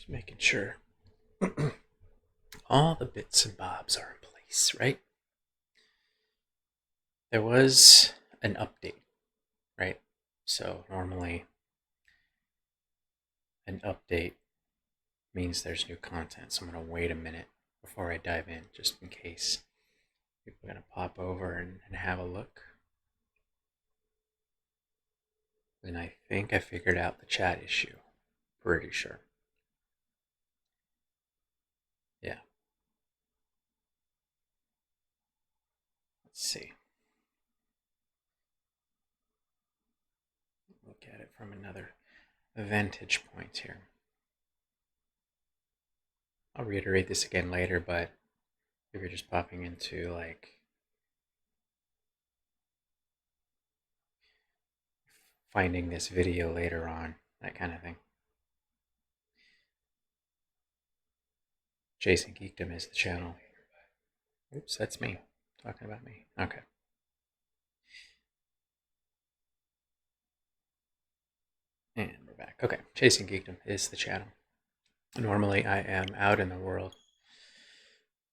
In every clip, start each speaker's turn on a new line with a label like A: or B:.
A: Just making sure all the bits and bobs are in place, right? There was an update, right? So normally an update means there's new content. So I'm going to wait a minute before I dive in, just in case people are going to pop over and have a look. And I think I figured out the chat issue. Pretty sure. Yeah. Let's see. Look at it from another vantage point here. I'll reiterate this again later, but if you're just popping into like finding this video later on, that kind of thing. Jason Geekdom is the channel. Oops, that's me talking about me. Okay. And we're back. Okay, Chasing Geekdom is the channel. Normally I am out in the world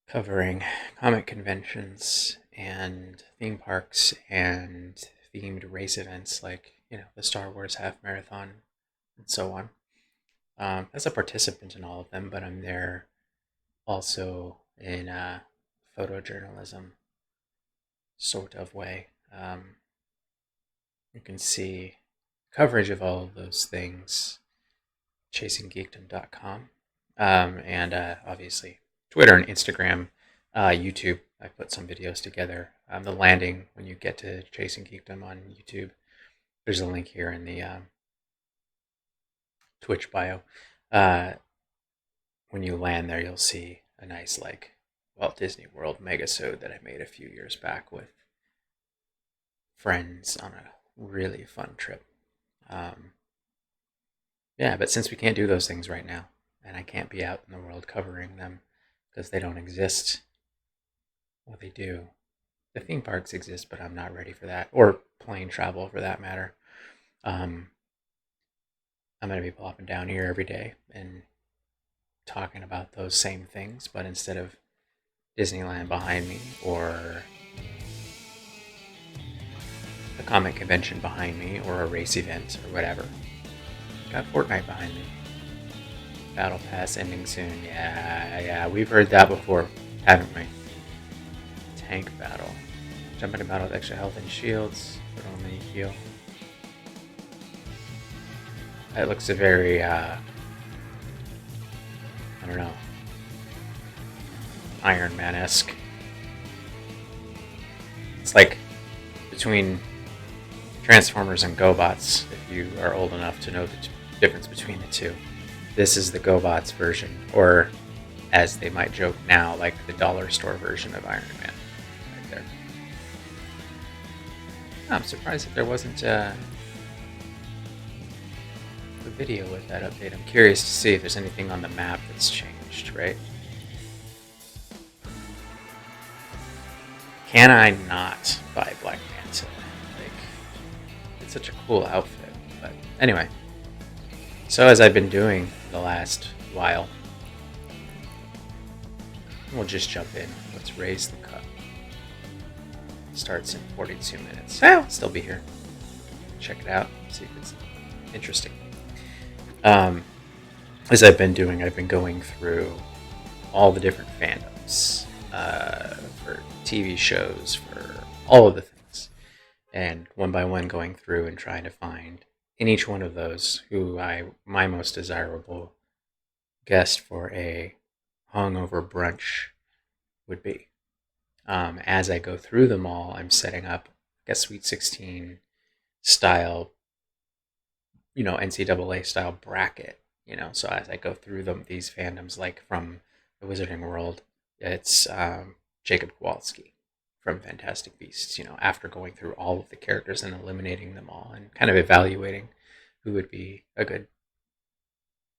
A: covering comic conventions and theme parks and themed race events like, the Star Wars Half Marathon and so on. As a participant in all of them, but I'm there also in a photojournalism sort of way. You can see coverage of all of those things, chasinggeekdom.com, and obviously Twitter and Instagram, YouTube. I put some videos together. The landing, when you get to Chasing Geekdom on YouTube, there's a link here in the Twitch bio. When you land there, you'll see a nice Walt Disney World megasode that I made a few years back with friends on a really fun trip. Yeah, but since we can't do those things right now, and I can't be out in the world covering them because they don't exist, well, they do. The theme parks exist, but I'm not ready for that, or plane travel for that matter. I'm going to be plopping down here every day and talking about those same things, but instead of Disneyland behind me or a comic convention behind me or a race event or whatever, got Fortnite behind me. Battle Pass ending soon. Yeah, we've heard that before, haven't we? Tank battle. Jump into battle with extra health and shields, but only heal. That looks a very, I don't know, Iron Man-esque. It's like between Transformers and GoBots, if you are old enough to know the difference between the two. This is the GoBots version, or as they might joke now, like the dollar store version of Iron Man. Right there. Oh, I'm surprised that there wasn't a video with that update. I'm curious to see if there's anything on the map that's changed, right? Can I not buy Black Manta? It's such a cool outfit. But anyway, so as I've been doing the last while, we'll just jump in. Let's raise the cup. Starts in 42 minutes. I'll still be here. Check it out. See if it's interesting. As I've been doing, I've been going through all the different fandoms for TV shows, for all of the things, and one by one going through and trying to find in each one of those who my most desirable guest for a hungover brunch would be. As I go through them all, I'm setting up a Sweet 16 style, NCAA style bracket. So as I go through them, these fandoms, like from the Wizarding World, it's Jacob Kowalski from Fantastic Beasts. After going through all of the characters and eliminating them all, and kind of evaluating who would be a good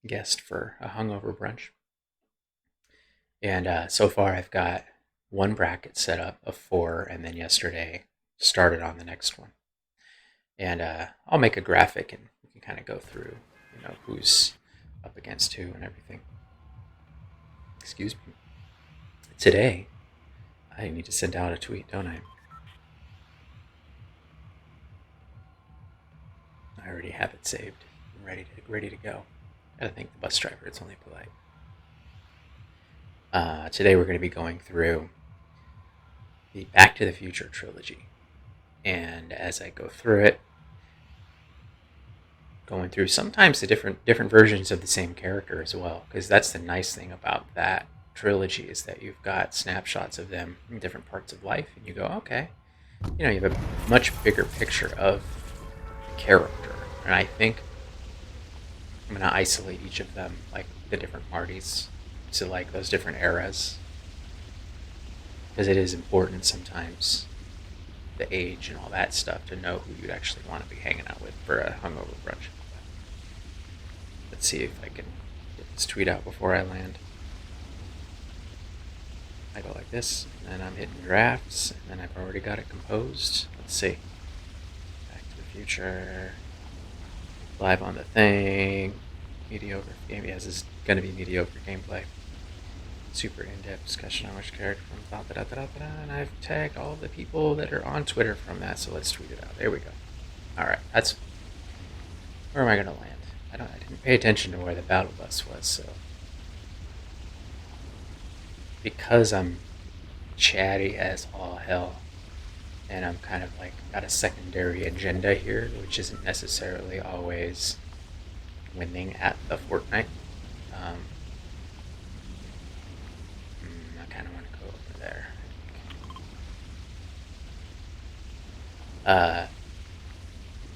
A: guest for a hungover brunch. And so far, I've got one bracket set up of 4, and then yesterday started on the next one. And I'll make a graphic, and we can kind of go through, who's up against who and everything. Excuse me. Today, I need to send out a tweet, don't I? I already have it saved. I'm ready to go. Gotta thank the bus driver. It's only polite. Today we're going to be going through the Back to the Future trilogy, and as I go through it, going through sometimes the different versions of the same character as well, because that's the nice thing about that trilogy is that you've got snapshots of them in different parts of life, and you go, okay, you have a much bigger picture of the character. And I think I'm going to isolate each of them, like the different Martys, to like those different eras, because it is important sometimes, the age and all that stuff, to know who you'd actually want to be hanging out with for a hungover brunch. Let's see if I can get this tweet out before I land. I go like this, and then I'm hitting drafts, and then I've already got it composed. Let's see. Back to the Future. Live on the thing. Mediocre game. Yes, this is going to be mediocre gameplay. Super in-depth discussion on which character from and I've tagged all the people that are on Twitter from that, so let's tweet it out. There we go. Alright, that's... Where am I going to land? I didn't pay attention to where the battle bus was, so... Because I'm chatty as all hell, and I'm kind of like got a secondary agenda here, which isn't necessarily always winning at the Fortnite. I kind of want to go over there.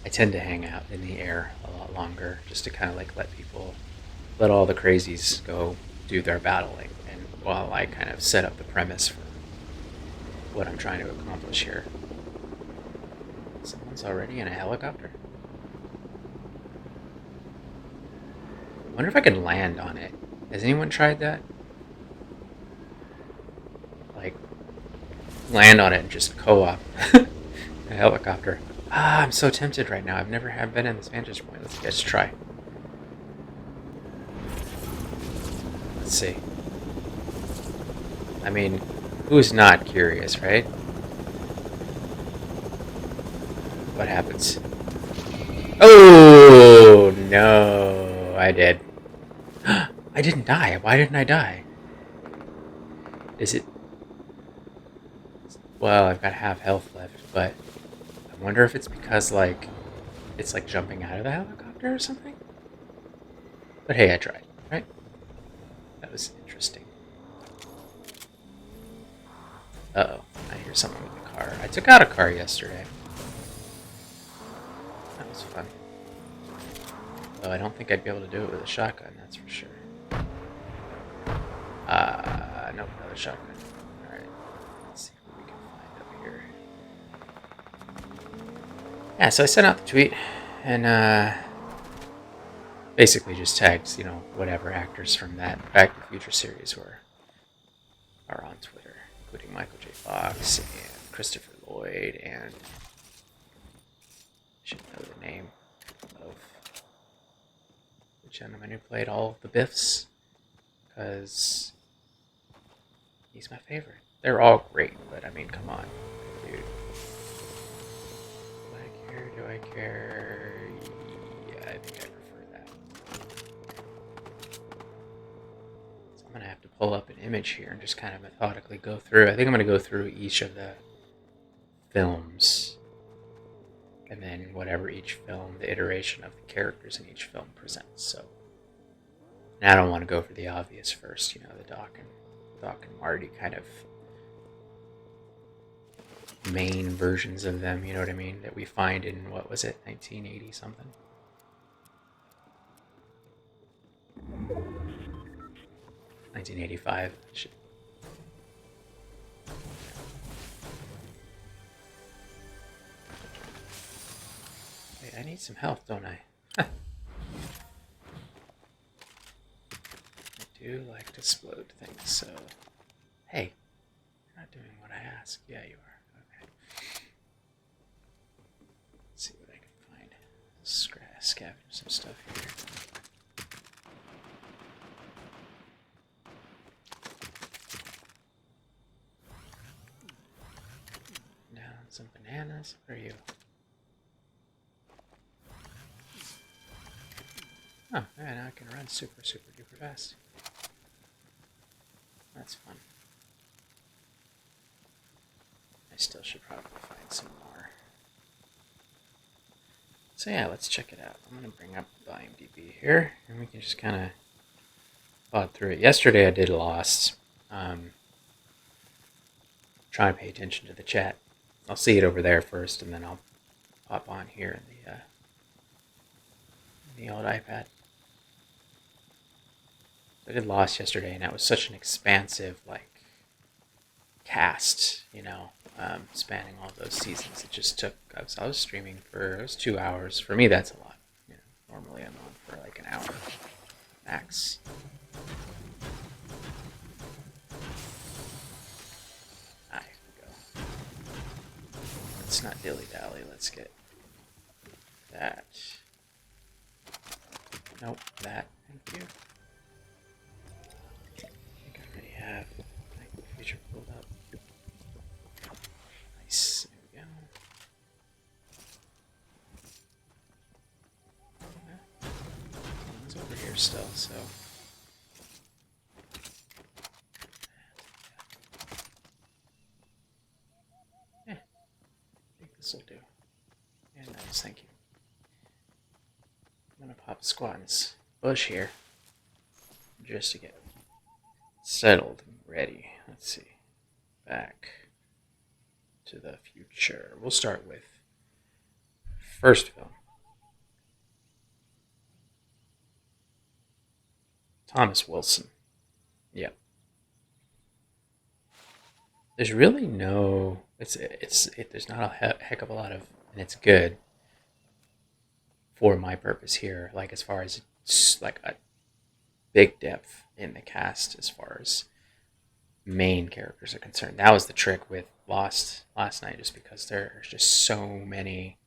A: I tend to hang out in the air a lot longer, just to kind of like let all the crazies go do their battling, and while I kind of set up the premise for what I'm trying to accomplish here. Someone's already in a helicopter? I wonder if I can land on it. Has anyone tried that? Like, land on it and just co-op a helicopter. I'm so tempted right now. I've never been in this vantage point. Let's try. Let's see. I mean, who's not curious, right? What happens? Oh, no. I did. I didn't die. Why didn't I die? Is it... Well, I've got half health left, but I wonder if it's because, like, it's like jumping out of the helicopter or something? But hey, I tried, right? That was interesting. Uh-oh, I hear someone with a car. I took out a car yesterday. That was fun. Though I don't think I'd be able to do it with a shotgun, that's for sure. Nope, another shotgun. Alright, let's see what we can find up here. Yeah, so I sent out the tweet, and basically just tagged, whatever actors from that Back to the Future series are on Twitter, including Michael J. Fox and Christopher Lloyd, and I should know the name of the gentleman who played all of the Biffs, because he's my favorite. They're all great, but I mean, come on, dude. Do I care? Yeah, I think I prefer that. So I'm going to have to pull up an image here and just kind of methodically go through. I think I'm going to go through each of the films, and then whatever each film, the iteration of the characters in each film presents. So, and I don't want to go for the obvious first, the Doc and Marty kind of main versions of them, you know what I mean, that we find in, what was it, 1980 something? $1985. Wait, I need some health, don't I? I do like to explode things, so... Hey, you're not doing what I ask. Yeah, you are. Okay. Let's see what I can find. Scavenge some stuff here. bananas? Where are you? Oh, yeah, now I can run super duper fast. That's fun. I still should probably find some more. So yeah, let's check it out. I'm going to bring up IMDb here, and we can just kind of plod through it. Yesterday I did Lost. Try and pay attention to the chat. I'll see it over there first, and then I'll pop on here in the old iPad. I did Lost yesterday, and that was such an expansive, cast, spanning all those seasons. It just took, I was streaming for, it was 2 hours. For me, that's a lot. Normally I'm on for like an hour max. Here we go. Let's not dilly-dally. Let's get that. Nope, that. Thank you. I think I already have my feature pulled up. Nice. There we go. It's over here still, so. Yeah, I think this will do. Yeah, nice, thank you. I'm gonna pop a squat in this bush here just to get settled and ready. Let's see. Back to the future. We'll start with first film. Thomas Wilson. Yep. There's really no. There's not a heck of a lot of, and it's good for my purpose here. Like as far as like a big depth in the cast, as far as main characters are concerned. That was the trick with Lost last night, just because there's just so many.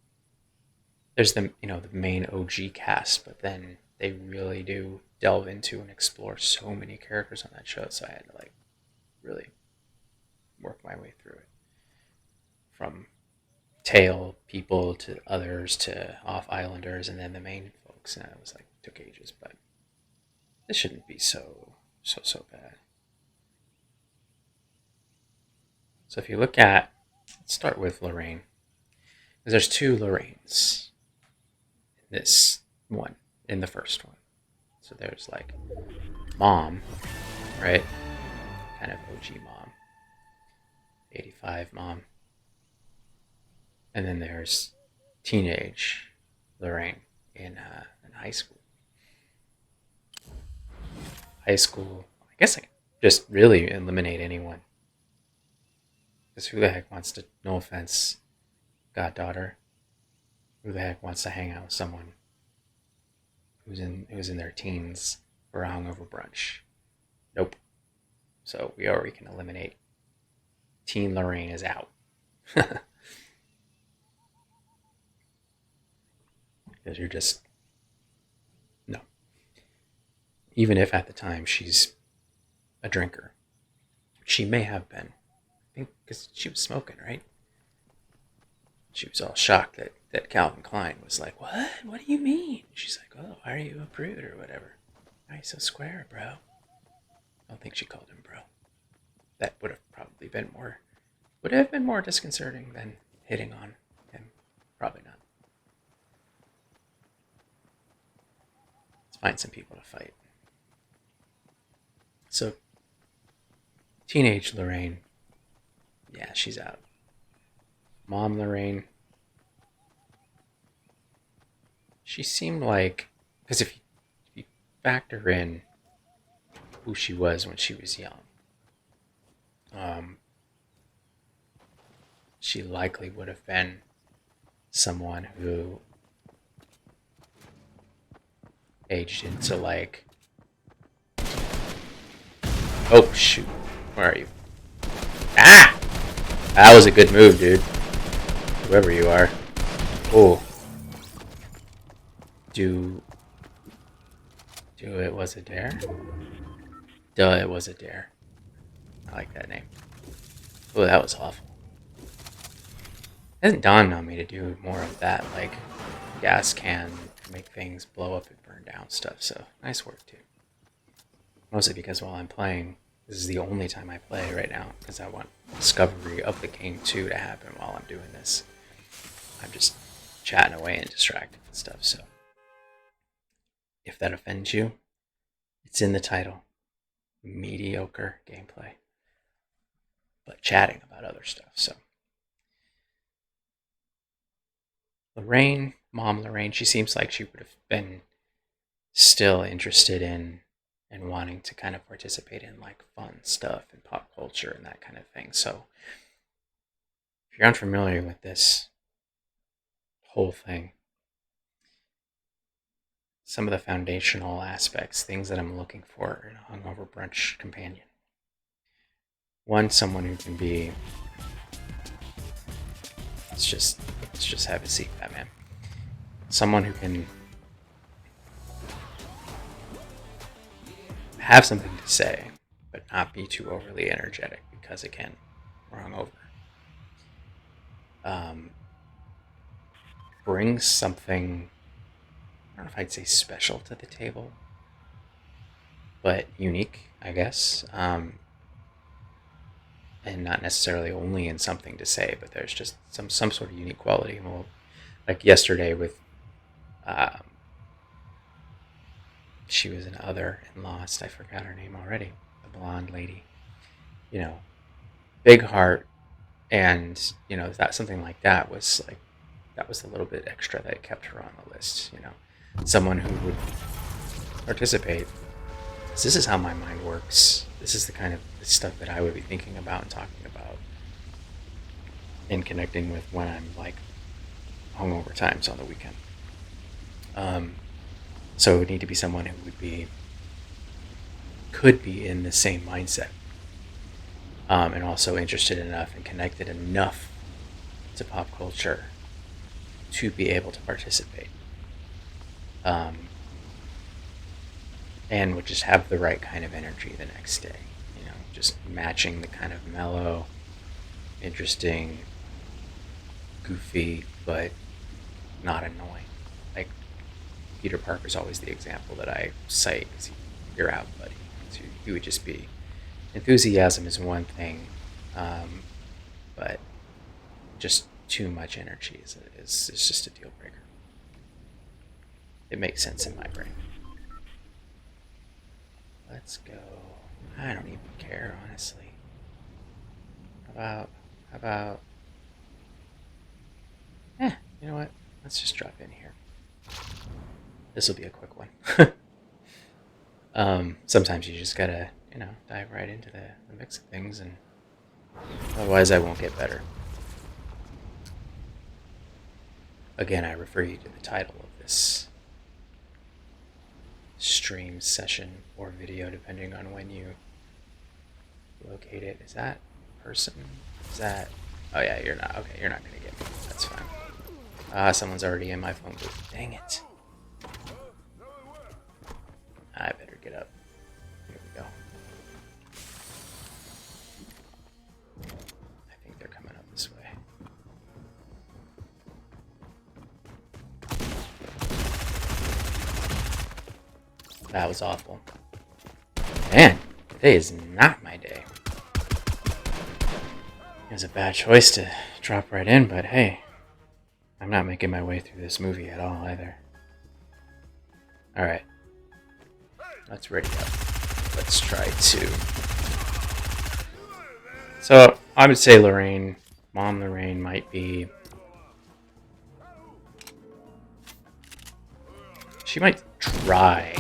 A: There's the main OG cast, but then they really do delve into and explore so many characters on that show. So I had to really work my way through it, from tail people to others to off islanders, and then the main folks. And it was took ages, but this shouldn't be so bad. So if you look at, let's start with Lorraine, because there's 2 Lorraines in this one, in the first one. So there's mom, right? Kind of OG mom, 85 mom. And then there's teenage Lorraine in high school. High school, I guess I could just really eliminate anyone. Because who the heck wants to, no offense, goddaughter, who the heck wants to hang out with someone who's in their teens for a hungover brunch? Nope. So we already can eliminate. Teen Lorraine is out. Because you're just, no. Even if at the time she's a drinker. She may have been. I think because she was smoking, right? She was all shocked that Calvin Klein was like, what? What do you mean? She's like, oh, why are you a prude or whatever? Why are you so square, bro? I don't think she called him bro. That would have probably been more disconcerting than hitting on him. Probably not. Let's find some people to fight. So, teenage Lorraine, yeah, she's out. Mom Lorraine, she seemed like, because if you factor in who she was when she was young, she likely would have been someone who aged into oh shoot, where are you? Ah! That was a good move, dude. Whoever you are. Oh. Do it was a dare? Duh, it was a dare. I like that name. Oh, that was awful. hasn't dawned on me to do more of that, like gas can make things blow up and burn down stuff. So nice work too. Mostly because while I'm playing, this is the only time I play right now because I want discovery of the game too to happen while I'm doing this. I'm just chatting away and distracted and stuff. So if that offends you, it's in the title. Mediocre gameplay, but chatting about other stuff. So Mom Lorraine, she seems like she would have been still interested in and wanting to kind of participate in like fun stuff and pop culture and that kind of thing. So if you're unfamiliar with this whole thing, some of the foundational aspects, things that I'm looking for in a hungover brunch companion. One, someone who can be, let's just have a seat, Batman. Someone who can have something to say, but not be too overly energetic because, again, we're hungover. Brings something, I don't know if I'd say special to the table, but unique, I guess. And not necessarily only in something to say, but there's just some sort of unique quality. Well, like yesterday with, she was an other in Lost. I forgot her name already. The blonde lady. You know, big heart, and that something like that was like that was a little bit extra that kept her on the list. Someone who would participate. This is how my mind works. This is the kind of stuff that I would be thinking about and talking about and connecting with when I'm like hungover times on the weekend. So it would need to be someone who could be in the same mindset, and also interested enough and connected enough to pop culture to be able to participate, and would just have the right kind of energy the next day. Just matching the kind of mellow, interesting, goofy, but not annoying. Like Peter Parker's always the example that I cite because you're out, buddy. So he would just be enthusiasm is one thing, but just too much energy is just a deal breaker. It makes sense in my brain. Let's go. I don't even care, honestly. How about? You know what? Let's just drop in here. This will be a quick one. Sometimes you just gotta, dive right into the mix of things, and otherwise I won't get better. Again, I refer you to the title of this stream session or video, depending on when you locate it. Is that person? Is that? Oh yeah, you're not. Okay, you're not gonna get me. That's fine. Someone's already in my phone booth. Dang it. I better get up. Here we go. I think they're coming up this way. That was awful. Man, today is not my day. It was a bad choice to drop right in, but hey, I'm not making my way through this movie at all either. Alright. Let's ready up. Let's try to. So, I would say Mom Lorraine might be. She might try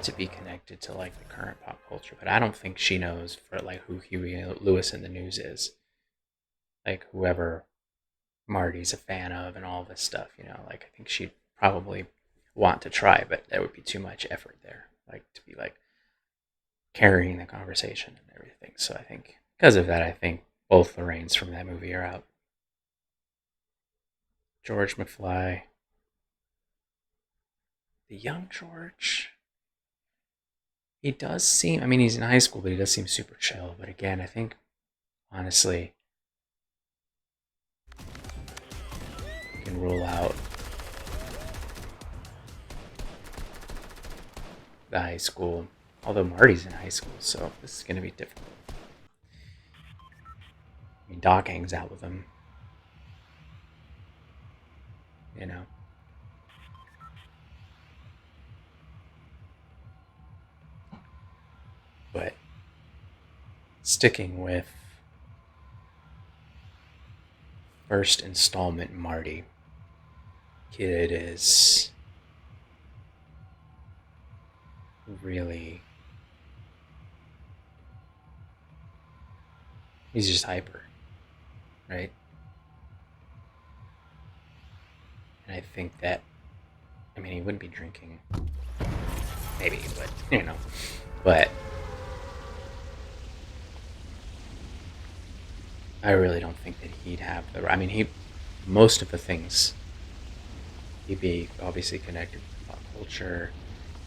A: to be connected to like the current pop culture, but I don't think she knows for like who Huey Lewis in the News is. Like whoever Marty's a fan of and all this stuff, like I think she'd probably want to try, but there would be too much effort there, like to be like carrying the conversation and everything. So I think because of that, I think both Lorraines from that movie are out. George McFly, the young George, he does seem, I mean, he's in high school, but he does seem super chill. But again, I think, honestly, can rule out the high school. Although Marty's in high school, so this is going to be different. I mean, Doc hangs out with him. You know. But sticking with first installment Marty, kid is really, he's just hyper, right? And I think that, I mean, he wouldn't be drinking, maybe, but, but I really don't think that he'd have the, I mean, most of the things, he'd be obviously connected with pop culture,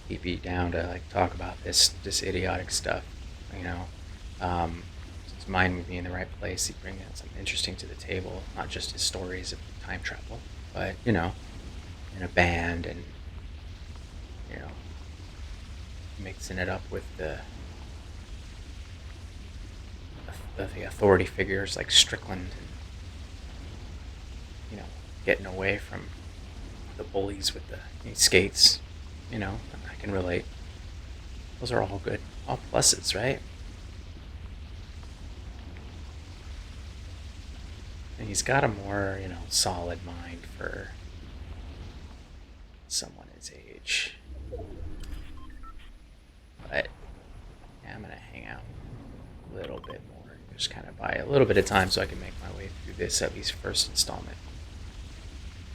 A: he'd be down to like talk about this idiotic stuff, his mind would be in the right place, he'd bring in something interesting to the table, not just his stories of time travel, but, in a band and, mixing it up with the authority figures like Strickland and, getting away from the bullies with the skates, I can relate. Those are all good, all pluses, right? And he's got a more, solid mind for someone his age. But yeah, I'm gonna hang out a little bit more, just kind of buy a little bit of time so I can make my way through this at least first installment.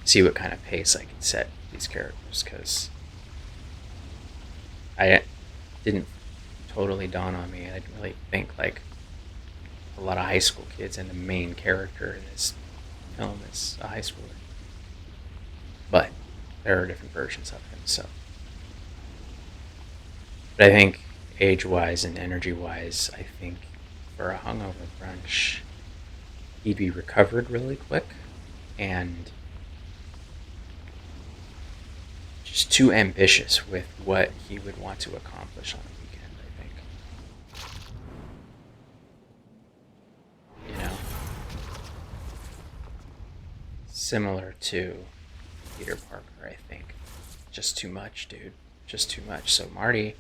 A: See what kind of pace I can set these characters, because I didn't totally dawn on me. I didn't really think like a lot of high school kids, and the main character in this film is a high schooler. But there are different versions of him, so. But I think age-wise and energy-wise, I think for a hungover brunch, he'd be recovered really quick and just too ambitious with what he would want to accomplish on a weekend, I think. Similar to Peter Parker, I think. Just too much, dude. Just too much. So Marty,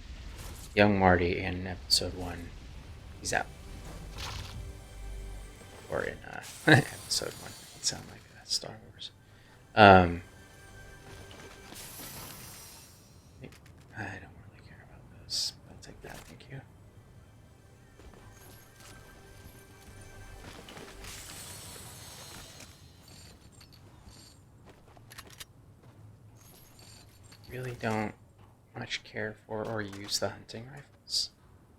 A: young Marty in episode 1, he's out. Or in episode 1. It sounds like Star Wars. I don't really care about those. I'll take that, thank you. Really don't much care for or use the hunting rifles.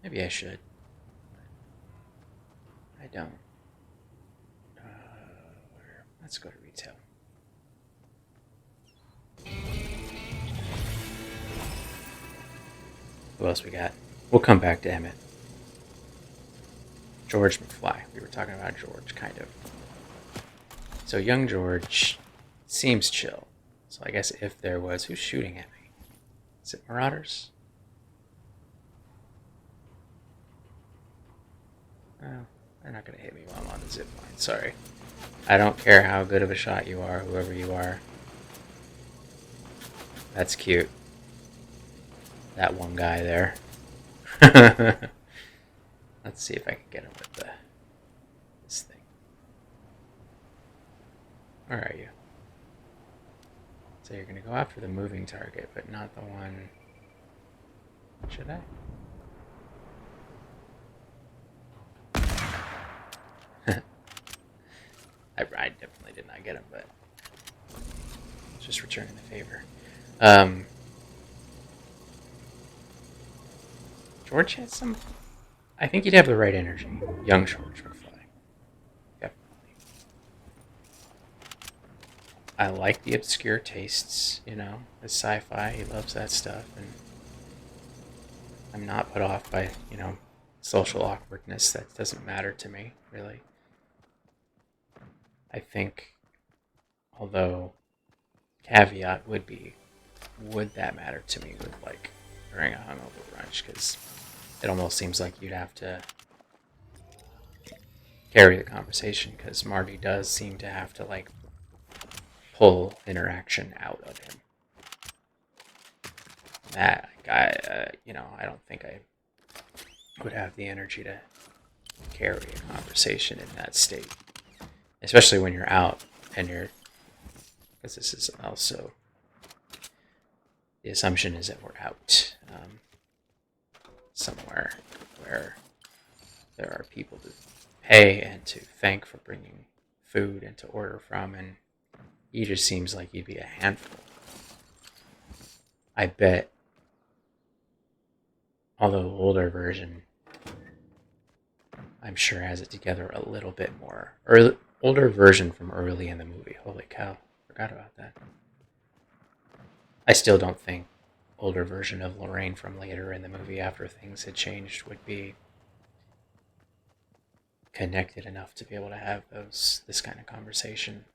A: Maybe I should. I don't. Let's go to retail. Who else we got? We'll come back to Emmett. George McFly. We were talking about George, kind of. So young George seems chill. So I guess if there was... Who's shooting at me? Is it Marauders? Oh, they're not going to hit me while I'm on the zip line. Sorry. I don't care how good of a shot you are, whoever you are. That's cute. That one guy there. Let's see if I can get him with this thing. Where are you? So you're going to go after the moving target, but not the one... Should I? I definitely did not get him, but just returning the favor. George has some... I think he'd have the right energy. Young George McFly. Definitely. I like the obscure tastes, the sci-fi. He loves that stuff, and I'm not put off by, social awkwardness. That doesn't matter to me, really. I think Although, caveat would be, would that matter to me with like during a hungover brunch? Because it almost seems like you'd have to carry the conversation, because Marty does seem to have to like pull interaction out of him. That guy, I don't think I would have the energy to carry a conversation in that state, especially when you're out and you're, because this is also, the assumption is that we're out somewhere where there are people to pay and to thank for bringing food and to order from, and he just seems like he'd be a handful. I bet, although the older version, I'm sure has it together a little bit more. Older version from early in the movie. Holy cow, forgot about that. I still don't think older version of Lorraine from later in the movie after things had changed would be connected enough to be able to have this kind of conversation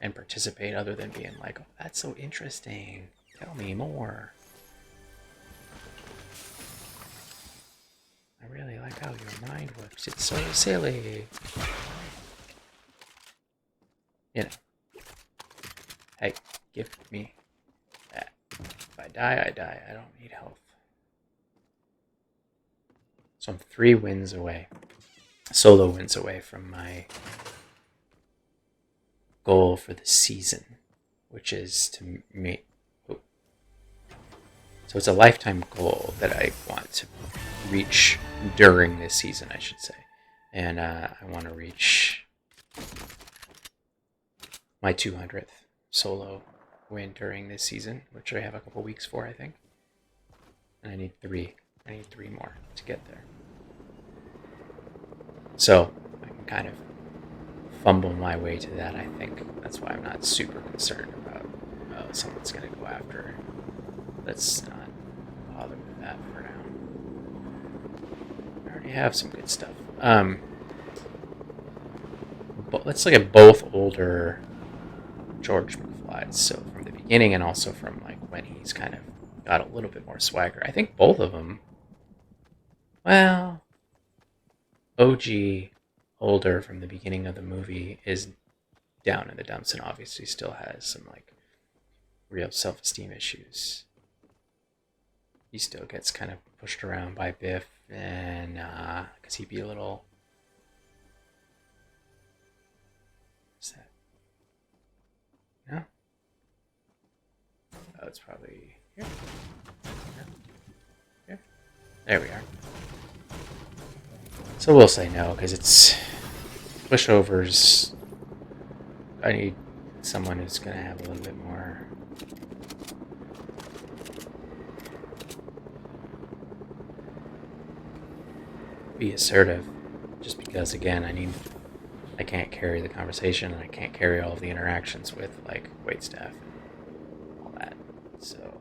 A: and participate, other than being like, oh, that's so interesting, tell me more. I really like how your mind works, it's so silly. You know, hey, give me that. If I die, I die. I don't need health. So I'm 3 wins away, solo wins away from my goal for the season, which is to make. Oh. So it's a lifetime goal that I want to reach during this season, I should say. And I want to reach my 200th solo win during this season, which I have a couple weeks for, I think. And I need 3. I need 3 more to get there. So I can kind of fumble my way to that, I think. That's why I'm not super concerned about someone's going to go after. Let's not bother with that for now. I already have some good stuff. But let's look at both older George McFlys. So from the beginning, and also from like when he's kind of got a little bit more swagger. I think both of them, well, OG older from the beginning of the movie is down in the dumps and obviously still has some like real self-esteem issues. He still gets kind of pushed around by Biff, and because he'd be a little. What's that? No? Oh, it's probably here. Here. There we are. So we'll say no, because it's pushovers. I need someone who's going to have a little bit more. Be assertive, just because, again, I can't carry the conversation, and I can't carry all of the interactions with like waitstaff and all that. So,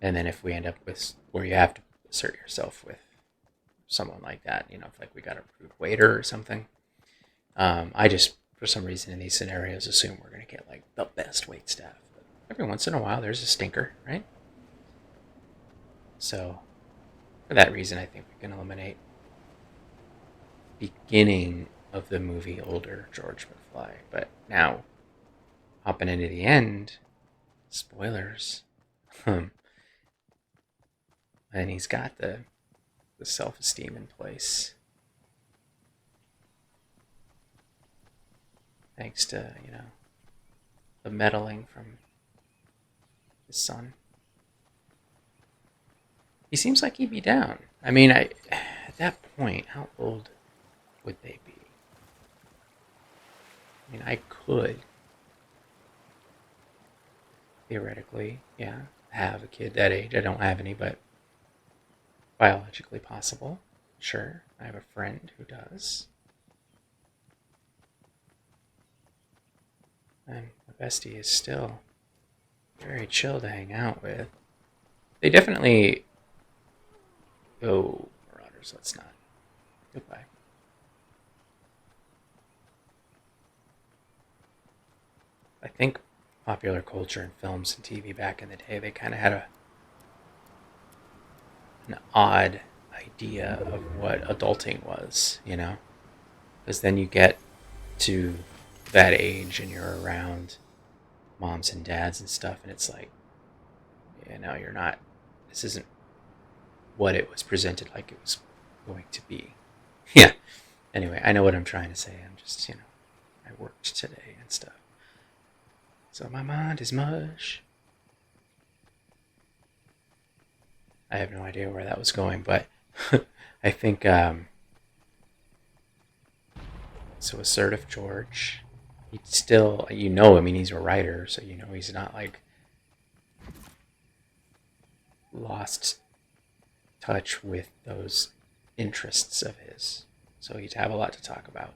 A: and then if we end up with where you have to assert yourself with someone like that, if like we got a rude waiter or something, I just for some reason in these scenarios assume we're gonna get like the best waitstaff. But every once in a while, there's a stinker, right? So, for that reason, I think we can eliminate beginning of the movie older George McFly. But now, hopping into the end, spoilers, and he's got the self-esteem in place. Thanks to, the meddling from his son. He seems like he'd be down. I mean, at that point, how old would they be? I mean, I could, theoretically, have a kid that age. I don't have any, but biologically possible. Sure, I have a friend who does. And my bestie is still very chill to hang out with. They definitely... Oh, Marauders, let's not. Goodbye. I think popular culture and films and TV back in the day, they kind of had an odd idea of what adulting was, you know? Because then you get to that age and you're around moms and dads and stuff, and it's like, you're not, this isn't what it was presented like it was going to be. Yeah. Anyway, I know what I'm trying to say. I'm just, I worked today and stuff. So my mind is mush. I have no idea where that was going, but I think, so Assertive George, he's still, I mean, he's a writer, so he's not like lost touch with those interests of his. So he'd have a lot to talk about.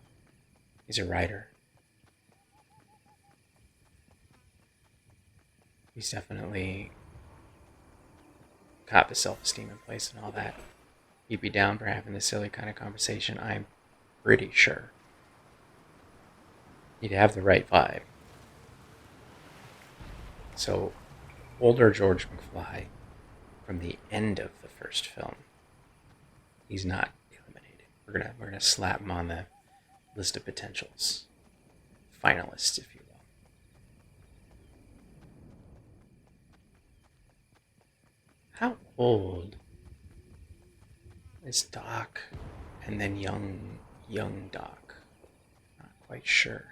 A: He's a writer. He's definitely got the self-esteem in place and all that. He'd be down for having this silly kind of conversation, I'm pretty sure. He'd have the right vibe. So, older George McFly, from the end of the first film, he's not eliminated. We're gonna slap him on the list of potentials, finalists, if you will. How old is Doc, and then young Doc? Not quite sure.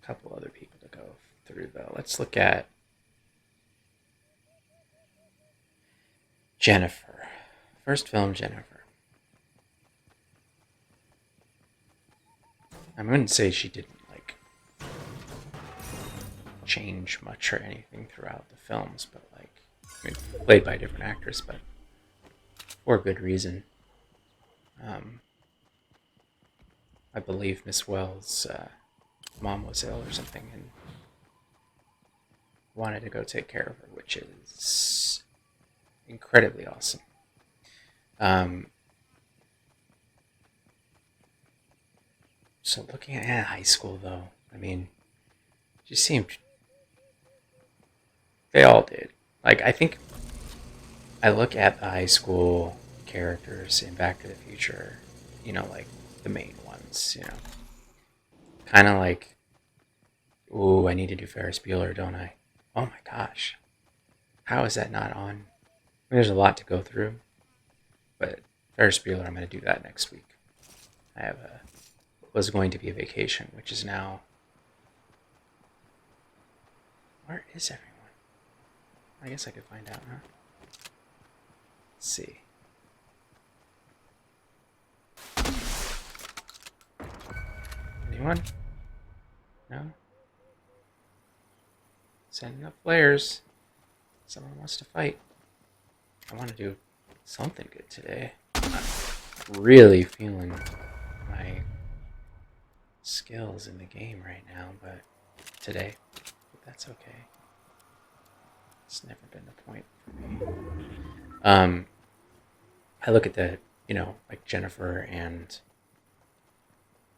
A: A couple other people to go through though. Let's look at Jennifer. First film, Jennifer. I wouldn't say she didn't change much or anything throughout the films, but played by a different actress, but for good reason. I believe Miss Wells' mom was ill or something and wanted to go take care of her, which is incredibly awesome. So looking at high school, though, I mean, she seemed, they all did. I think I look at the high school characters in Back to the Future, the main ones, kind of like, ooh, I need to do Ferris Bueller, don't I? Oh my gosh. How is that not on? I mean, there's a lot to go through, but Ferris Bueller, I'm going to do that next week. I have was going to be a vacation, which is now, where is everyone? I guess I could find out, huh? Let's see. Anyone? No? Sending up flares. Someone wants to fight. I want to do something good today. I'm really feeling my skills in the game right now, but that's okay. It's never been the point for me. I look at the, like Jennifer, and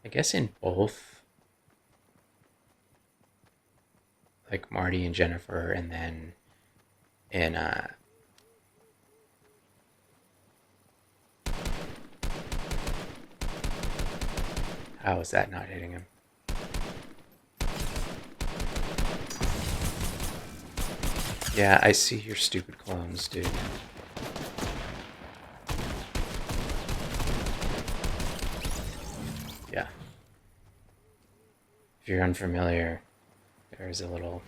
A: I guess in both, like Marty and Jennifer, and then in how is that not hitting him? Yeah, I see your stupid clones, dude. Yeah. If you're unfamiliar, there's a little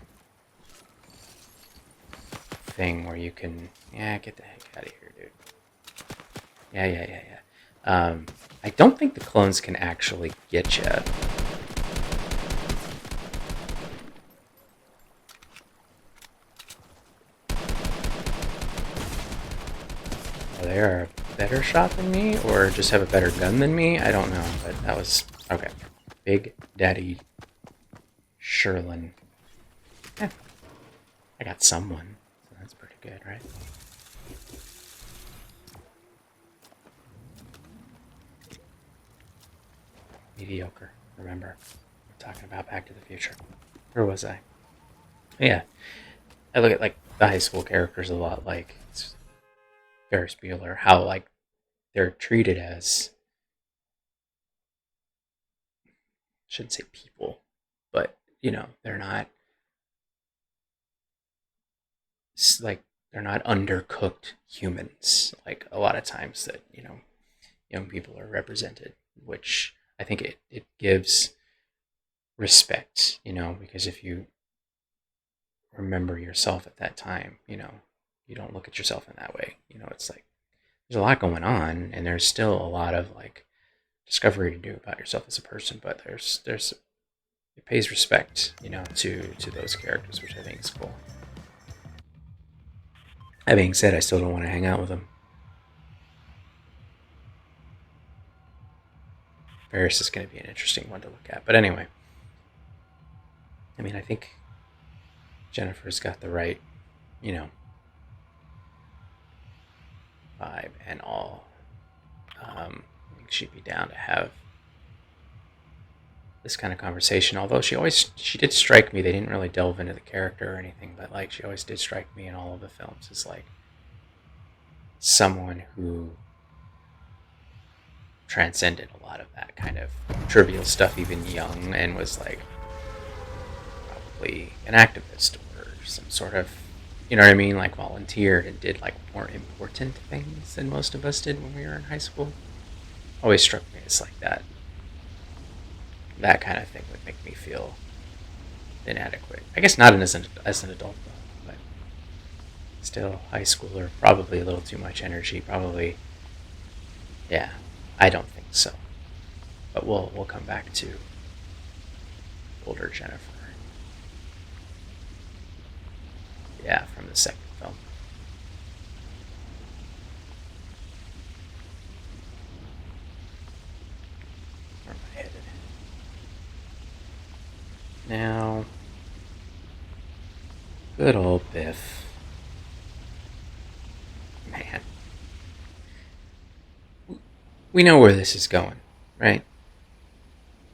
A: thing where you can... Yeah, get the heck out of here, dude. Yeah. I don't think the clones can actually get you. They are a better shot than me, or just have a better gun than me. I don't know, but that was okay. Big Daddy Sherlin. I got someone, so that's pretty good, right? Mediocre. Remember, we're talking about Back to the Future. Where was I? Yeah, I look at like the high school characters a lot like Ferris Bueller. How like they're treated as, shouldn't say people, but they're not like they're not undercooked humans like a lot of times that young people are represented, which I think it gives respect, because if you remember yourself at that time, you don't look at yourself in that way. It's like there's a lot going on, and there's still a lot of like discovery to do about yourself as a person, but there's it pays respect, to those characters, which I think is cool. That being said, I still don't want to hang out with them. Varys is going to be an interesting one to look at, but anyway, I mean, I think Jennifer's got the right, you know, vibe and all. I think she'd be down to have this kind of conversation. Although she did strike me. They didn't really delve into the character or anything, but like she always did strike me in all of the films as like someone who transcended a lot of that kind of trivial stuff, even young, and was like probably an activist or some sort of, you know what I mean, like volunteered and did like more important things than most of us did when we were in high school. Always struck me as like that kind of thing would make me feel inadequate. I guess not as an adult though, but still high schooler, probably a little too much energy. Probably, yeah. I don't think so, but we'll come back to older Jennifer. Yeah, from the second film. Where am I headed? Now, good old Biff. Man. We know where this is going, right?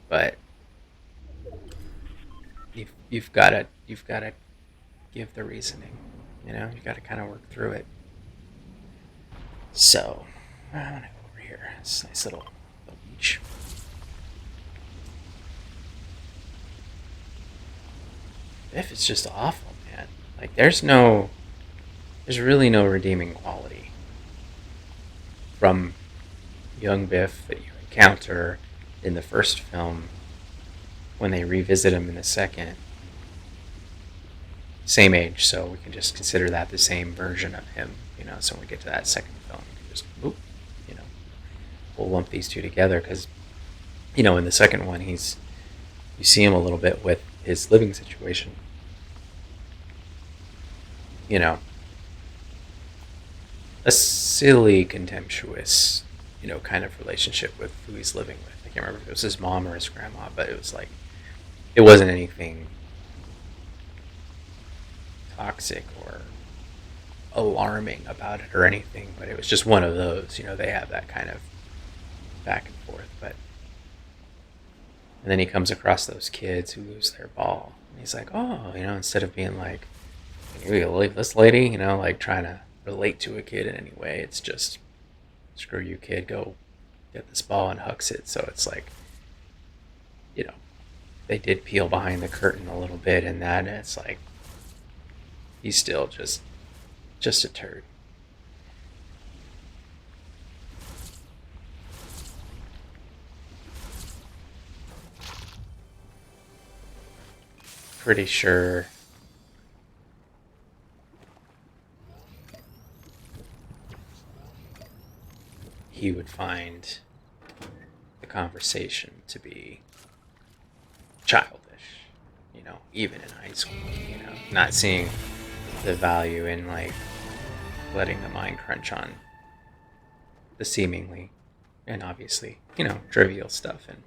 A: But you've gotta give the reasoning. You gotta kind of work through it. So I want to go over here. It's a nice little beach. Biff is just awful, man. Like there's really no redeeming quality from young Biff that you encounter in the first film when they revisit him in the second. Same age, so we can just consider that the same version of him. So when we get to that second film, we can just boop, you know, we'll lump these two together because, in the second one, you see him a little bit with his living situation. A silly, contemptuous, kind of relationship with who he's living with. I can't remember if it was his mom or his grandma, but it was like, it wasn't anything toxic or alarming about it or anything, but it was just one of those, they have that kind of back and forth. And then he comes across those kids who lose their ball. And he's like, oh, instead of being like, can you believe this lady? Like trying to relate to a kid in any way. It's just, screw you, kid, go get this ball and hucks it. So it's like, they did peel behind the curtain a little bit in that, and it's like, he's still just a turd. Pretty sure he would find the conversation to be childish, even in high school, not seeing the value in like letting the mind crunch on the seemingly and obviously, trivial stuff, and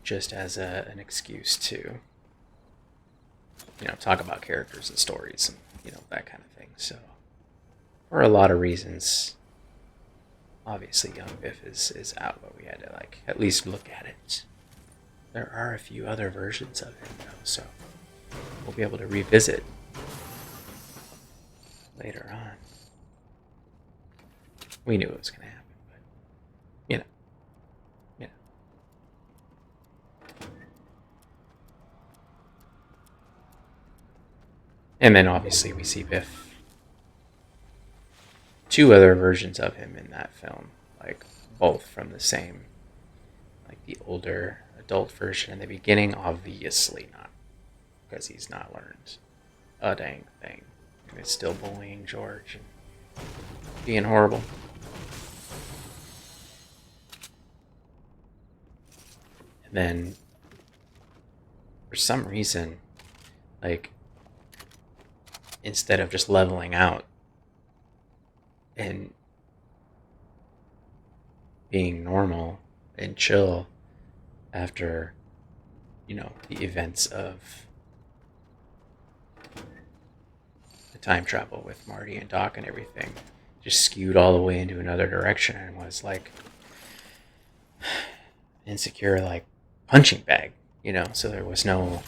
A: just as an excuse to, talk about characters and stories and, that kind of thing. So, for a lot of reasons, obviously young Biff is out, but we had to like at least look at it. There are a few other versions of him though, so we'll be able to revisit later on. We knew it was going to happen, but you know, you know. And then obviously we see Biff, two other versions of him in that film, like both from the same, like the older adult version in the beginning, obviously not, because he's not learned a dang thing and is still bullying George and being horrible. And then for some reason, like instead of just leveling out and being normal and chill after, you know, the events of the time travel with Marty and Doc and everything, just skewed all the way into another direction and was like insecure, like punching bag, you know. So there was no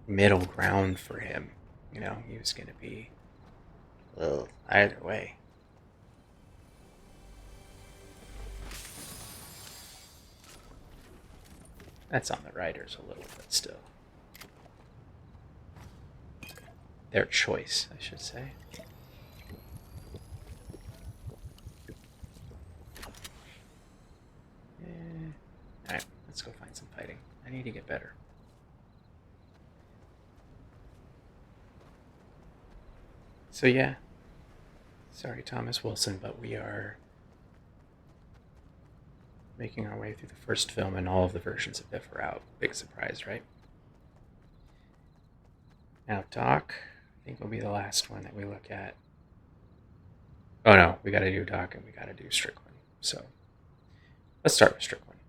A: middle ground for him, you know. He was going to be, well, either way. That's on the writers a little, but still. Their choice, I should say. Alright, let's go find some fighting. I need to get better. So yeah. Sorry, Thomas Wilson, but we are making our way through the first film and all of the versions of Biff are out. Big surprise, right? Now, Doc, I think will be the last one that we look at. Oh no, we gotta do Doc and we gotta do Strickland. So, let's start with Strickland.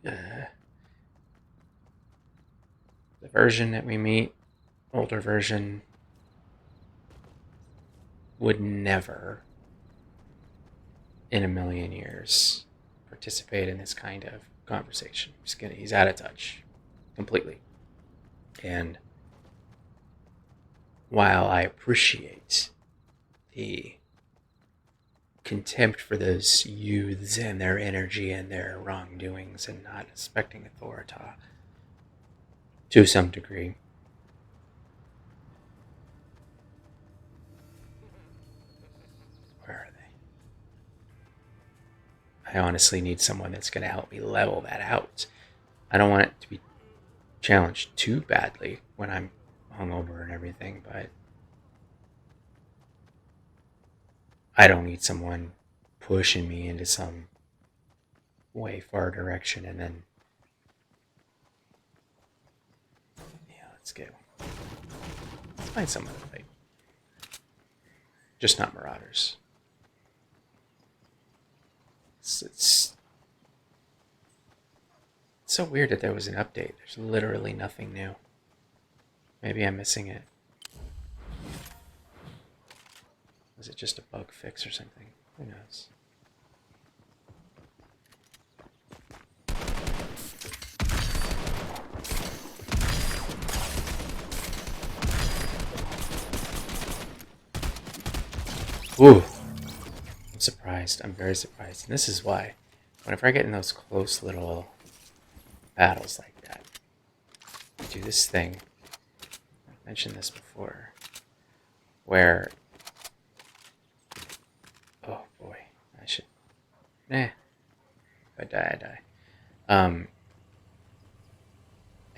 A: The version that we meet, older version, would never in a million years participate in this kind of conversation. He's out of touch completely. And while I appreciate the contempt for those youths and their energy and their wrongdoings and not respecting authority to some degree, where are they? I honestly need someone that's going to help me level that out. I don't want it to be challenged too badly when I'm hungover and everything, but I don't need someone pushing me into some way far direction and then, yeah, let's go. Let's find someone to fight. Just not Marauders. It's so weird that there was an update. There's literally nothing new. Maybe I'm missing it. Was it just a bug fix or something? Who knows? Ooh. I'm surprised. I'm very surprised. And this is why. Whenever I get in those close little battles like that, I do this thing. I've mentioned this before. Where... Oh boy. I should... If I die, I die. I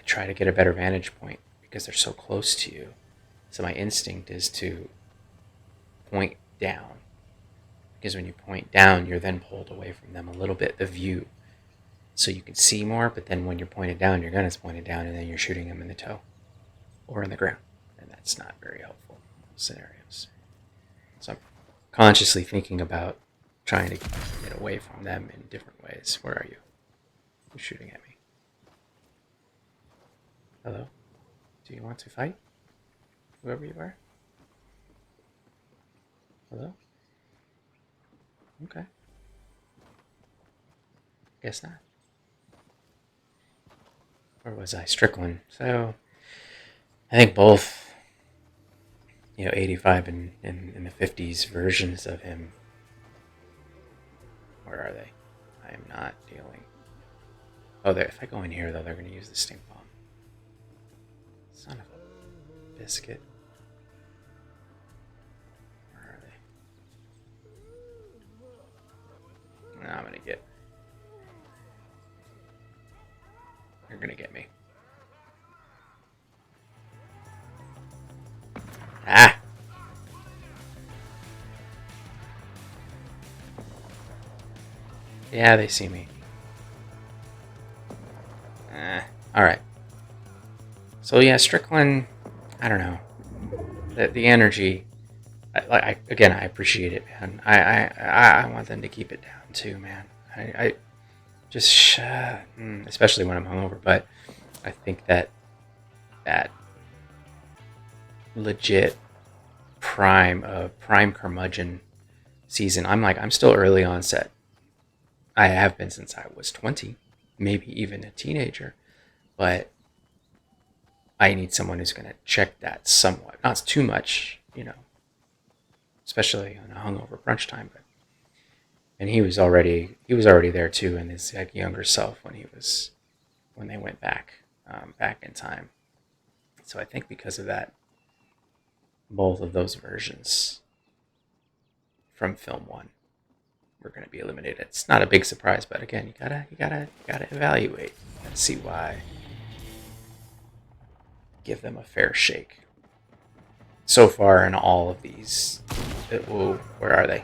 A: try to get a better vantage point because they're so close to you. So my instinct is to point down. Because when you point down, you're then pulled away from them a little bit, the view. So you can see more, but then when you're pointed down, your gun is pointed down, and then you're shooting them in the toe. Or in the ground. And that's not very helpful in those scenarios. So I'm consciously thinking about trying to get away from them in different ways. Where are you? Who's shooting at me? Hello? Do you want to fight? Whoever you are? Hello? Okay. Guess not. Where was I? Strickland. So I think both, 85 and in the 50s versions of him. Where are they? I am not dealing. Oh, if I go in here, though, they're going to use the stink bomb. Son of a biscuit. Where are they? No, I'm going to get... You're going to get me. Ah! Yeah, they see me. Alright. So yeah, Strickland, I don't know. The energy, I appreciate it, man. I want them to keep it down too, man. I just, especially when I'm hungover, but I think that legit prime curmudgeon season, I'm still early onset. I have been since I was 20, maybe even a teenager, but I need someone who's going to check that somewhat. Not too much, especially on a hungover brunch time. And he was already there too, in his younger self when they went back in time. So I think because of that, both of those versions from film one were going to be eliminated. It's not a big surprise, but again, you gotta evaluate. You gotta see why. Give them a fair shake. So far in all of these, where are they?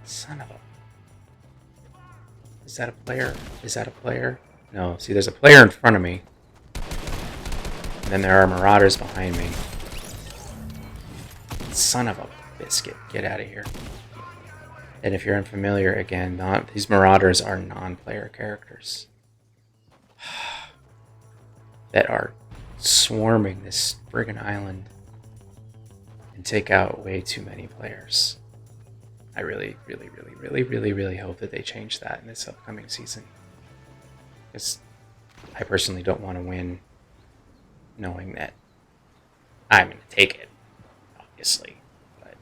A: Son of a... Is that a player? Is that a player? No. See, there's a player in front of me. And then there are marauders behind me. Son of a biscuit. Get out of here. And if you're unfamiliar, again, these marauders are non-player characters that are swarming this friggin' island and take out way too many players. I really, really, really, really, really, really hope that they change that in this upcoming season. Because I personally don't want to win knowing that I'm going to take it, obviously. But,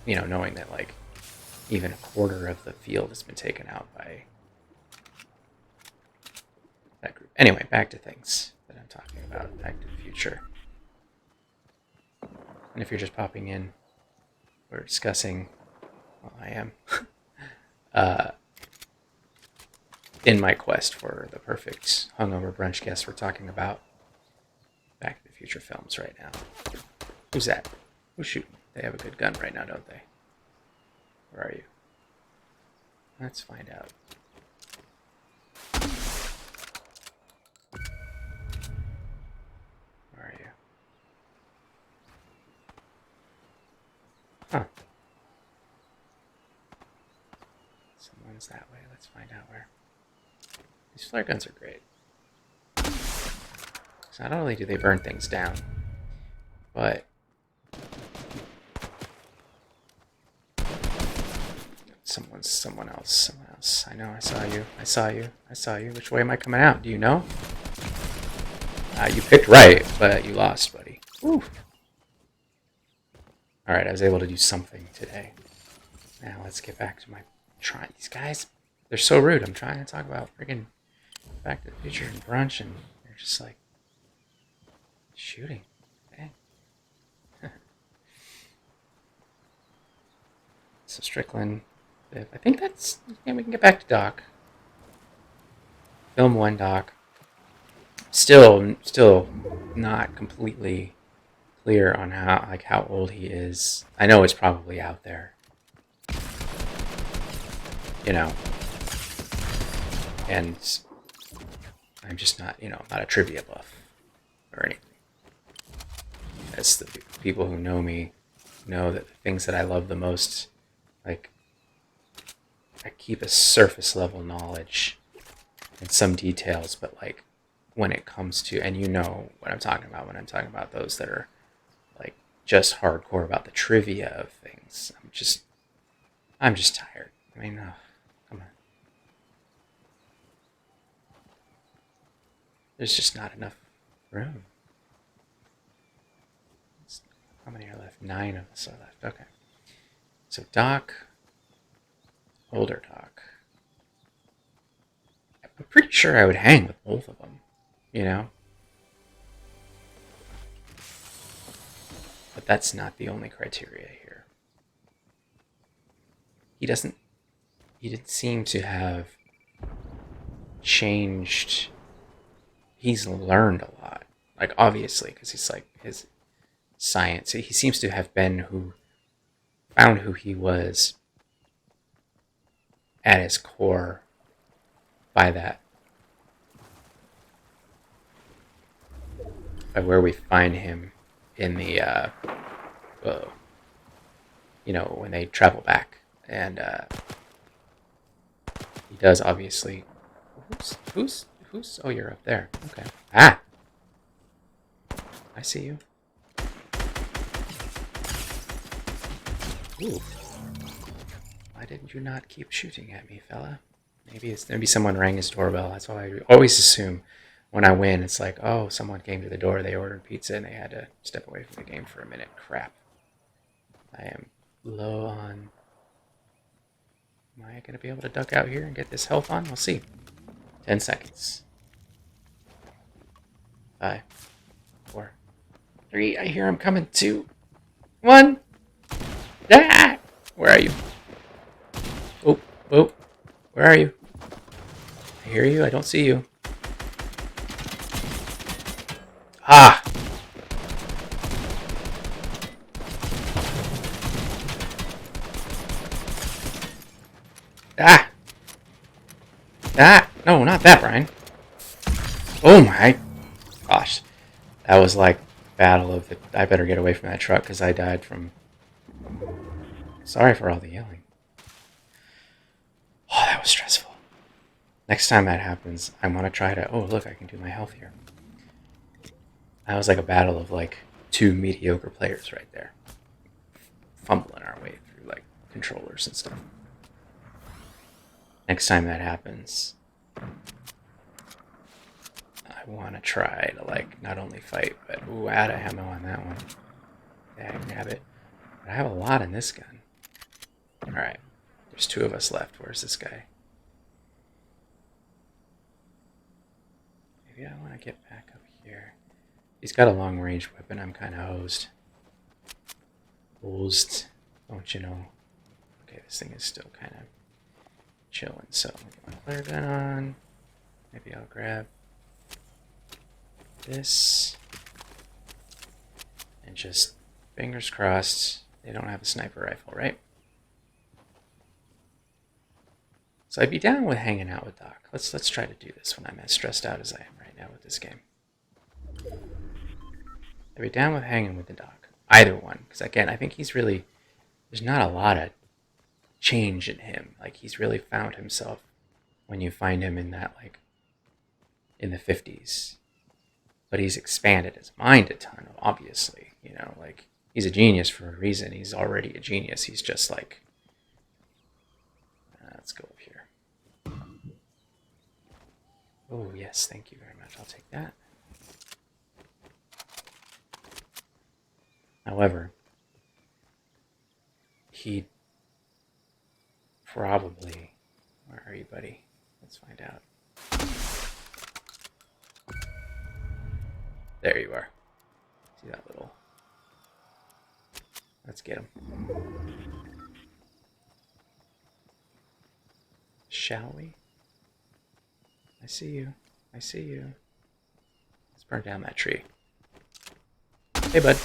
A: knowing that, even a quarter of the field has been taken out by that group. Anyway, back to things that I'm talking about. Back to the future. And if you're just popping in, we're discussing, well, I am, in my quest for the perfect hungover brunch guest, we're talking about Back to the Future films right now. Who's that? Who's shooting? They have a good gun right now, don't they? Where are you? Let's find out. Where are you? Huh. Someone's that way. Let's find out where. These flare guns are great. So not only do they burn things down, but someone else. I know, I saw you. Which way am I coming out? Do you know? You picked right, but you lost, buddy. Woo. Alright, I was able to do something today. Now let's get back to my trying. These guys, they're so rude. I'm trying to talk about freaking Back to the Future and brunch, and they're just shooting. Dang. So Strickland, I think that's... Yeah, we can get back to Doc. Film 1 Doc. Still not completely clear on how old he is. I know it's probably out there. And I'm just not, not a trivia buff or anything. As the people who know me know that the things that I love the most, I keep a surface level knowledge and some details, but when it comes to, and you know what I'm talking about when I'm talking about those that are just hardcore about the trivia of things. I'm just tired. I mean, come on. There's just not enough room. How many are left? 9 of us are left. Okay. So Doc, older Doc. I'm pretty sure I would hang with both of them, you know? But that's not the only criteria here. He didn't seem to have changed. He's learned a lot. Like, obviously, because he's like his science. He seems to have found who he was at his core by where we find him in the, when they travel back. And he does obviously. Who's? Oh, you're up there. Okay. Ah! I see you. Ooh. Why didn't you not keep shooting at me, fella? Maybe someone rang his doorbell. That's why I always assume when I win, it's like, oh, someone came to the door, they ordered pizza, and they had to step away from the game for a minute. Crap. I am low on. Am I going to be able to duck out here and get this health on? We'll see. 10 seconds. 5, 4, 3. I hear him coming. 2, 1. Ah! Where are you? Oh, where are you? I hear you. I don't see you. Ah! Ah! Ah! No, not that, Brian. Oh my gosh. That was like battle of the... I better get away from that truck because I died from... Sorry for all the yelling. Oh, that was stressful. Next time that happens, I want to try to... Oh, look, I can do my health here. That was like a battle of like 2 mediocre players right there. Fumbling our way through like controllers and stuff. Next time that happens, I want to try to like not only fight, but out of ammo on that one. Grab it. But I have a lot in this gun. Alright. There's 2 of us left. Where's this guy? Maybe I want to get back up here. He's got a long range weapon. I'm kind of hosed. Don't you know? Okay, this thing is still kind of chilling. So, I'll get my flare gun on. Maybe I'll grab this. And just, fingers crossed, they don't have a sniper rifle, right? So I'd be down with hanging out with Doc. Let's try to do this when I'm as stressed out as I am right now with this game. I'd be down with hanging with the Doc. Either one. Because again, I think there's not a lot of change in him. Like, he's really found himself when you find him in that, like, in the 50s. But he's expanded his mind a ton, obviously. You know, like, he's a genius for a reason. He's already a genius. He's just like... let's go up here. Oh, yes, thank you very much. I'll take that. However, he probably... Where are you, buddy? Let's find out. There you are. See that little... Let's get him. Shall we? I see you. I see you. Let's burn down that tree. Hey, bud.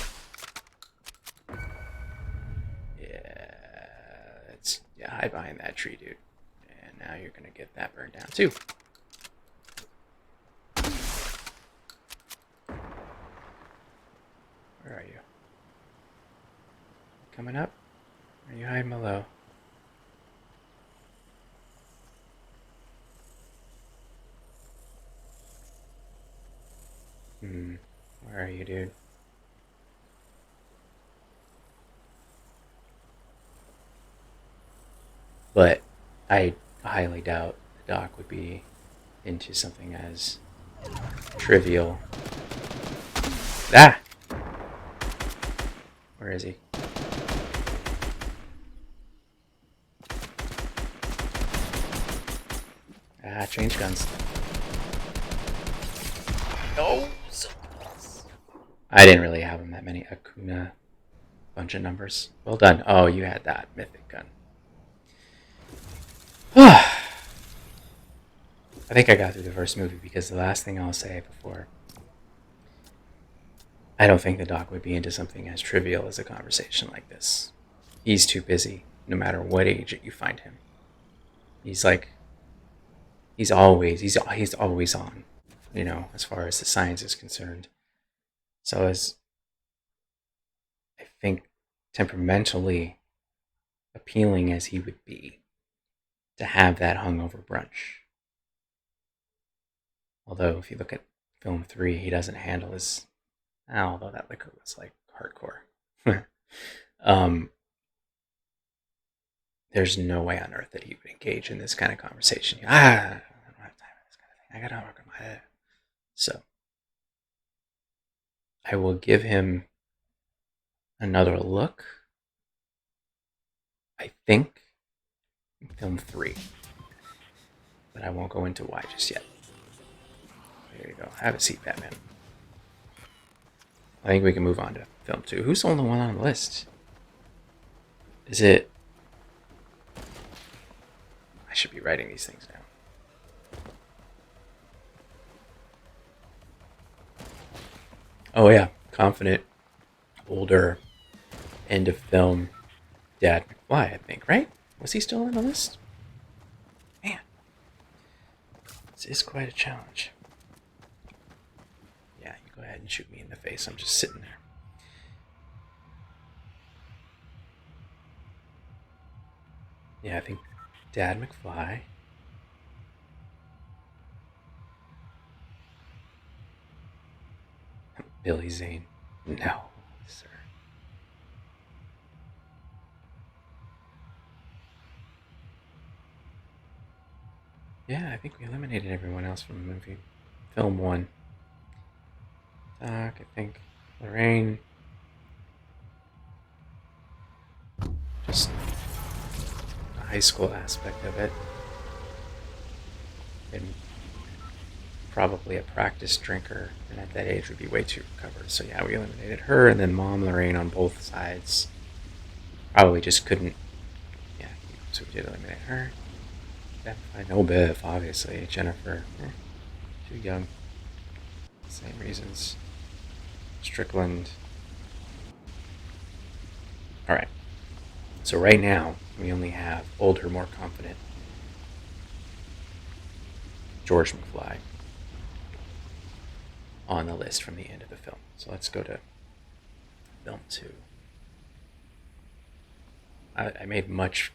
A: Yeah, hide behind that tree, dude. And now you're gonna get that burned down too. Where are you? Coming up? Or are you hiding below? Where are you, dude? But I highly doubt the doc would be into something as trivial. Ah! Where is he? Ah, change guns. No! So close. I didn't really have him that many. Akuna. Bunch of numbers. Well done. Oh, you had that mythic gun. I think I got through the first movie because the last thing I'll say before... I don't think the doc would be into something as trivial as a conversation like this. He's too busy, no matter what age you find him. He's like... He's always on, as far as the science is concerned. So as I think temperamentally appealing as he would be to have that hungover brunch. Although if you look at film 3, he doesn't handle his... although that liquor was like hardcore. There's no way on earth that he would engage in this kind of conversation. I don't have time for this kind of thing. I gotta work on my head. So I will give him another look. I think film 3, but I won't go into why just yet. There you go. Have a seat, Batman. I think we can move on to film 2. Who's the only one on the list? Is it... I should be writing these things down. Oh yeah, confident, older, end of film, Dad McFly, I think, right? Was he still on the list? Man, this is quite a challenge. Yeah, you go ahead and shoot me in the face. I'm just sitting there. Yeah, I think Dad McFly. Billy Zane. No, sir. Yeah, I think we eliminated everyone else from the movie. Film 1. Doc, I think. Lorraine. Just the high school aspect of it. And probably a practice drinker, and at that age would be way too recovered. So yeah, we eliminated her, and then Mom Lorraine on both sides. Probably just couldn't. Yeah, so we did eliminate her. I know Biff, obviously. Jennifer, too young. Same reasons. Strickland. All right. So right now we only have older, more confident George McFly on the list from the end of the film. So let's go to film 2. I made much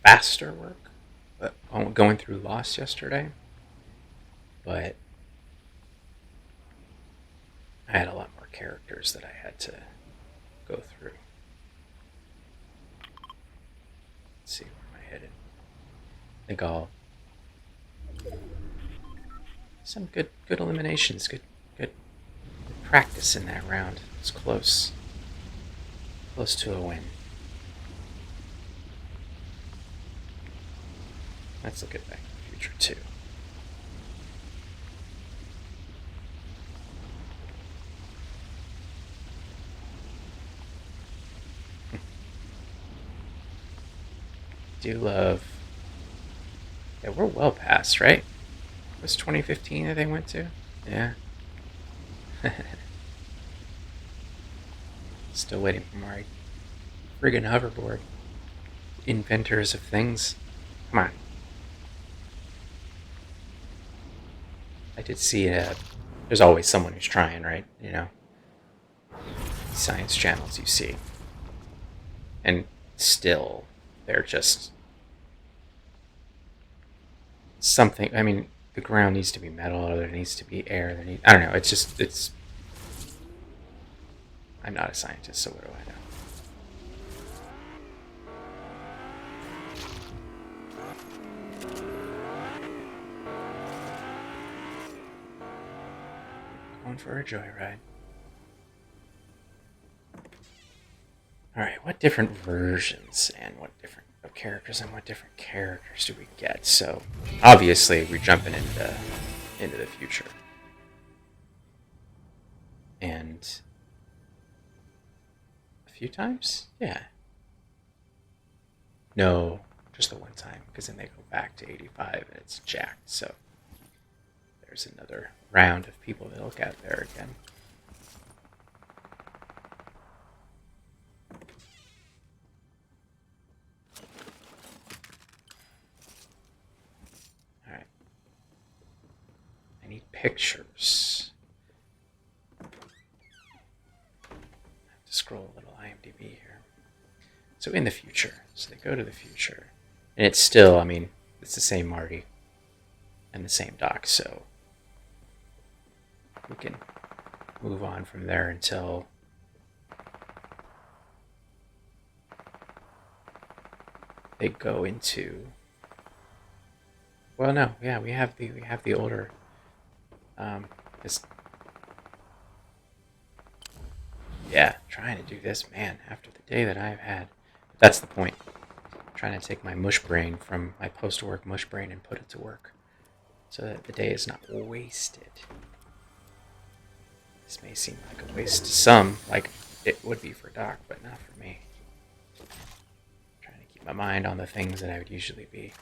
A: faster work going through Lost yesterday, but I had a lot more characters that I had to go through. Let's see, where am I headed? I think I'll... Some good eliminations, good practice in that round. It's close to a win. Let's look at Back to the Future 2. Do love... Yeah, we're well past, right? It was 2015 that they went to? Yeah. Still waiting for my friggin' hoverboard. Inventors of things. Come on. I did see there's always someone who's trying, right? Science channels you see. And still, they're just something. I mean, the ground needs to be metal, or there needs to be air. I don't know. It's. I'm not a scientist, so what do I know? going for a joyride. Alright, what different versions and what different characters and what different characters do we get? So, obviously, we're jumping into the future. And a few times? Yeah. No, just the one time, because then they go back to 85 and it's jacked, so there's another round of people to look at there again. Alright. I need pictures. I have to scroll a little IMDb here. So in the future. So they go to the future. And it's still, I mean, it's the same Marty and the same Doc, so we can move on from there until they go into, well, no, yeah, we have the older this, yeah, trying to do this, man, after the day that I've had. But that's the point. I'm trying to take my mush brain from my post-work mush brain and put it to work so that the day is not wasted. This may seem like a waste to some, like it would be for Doc, but not for me. I'm trying to keep my mind on the things that I would usually be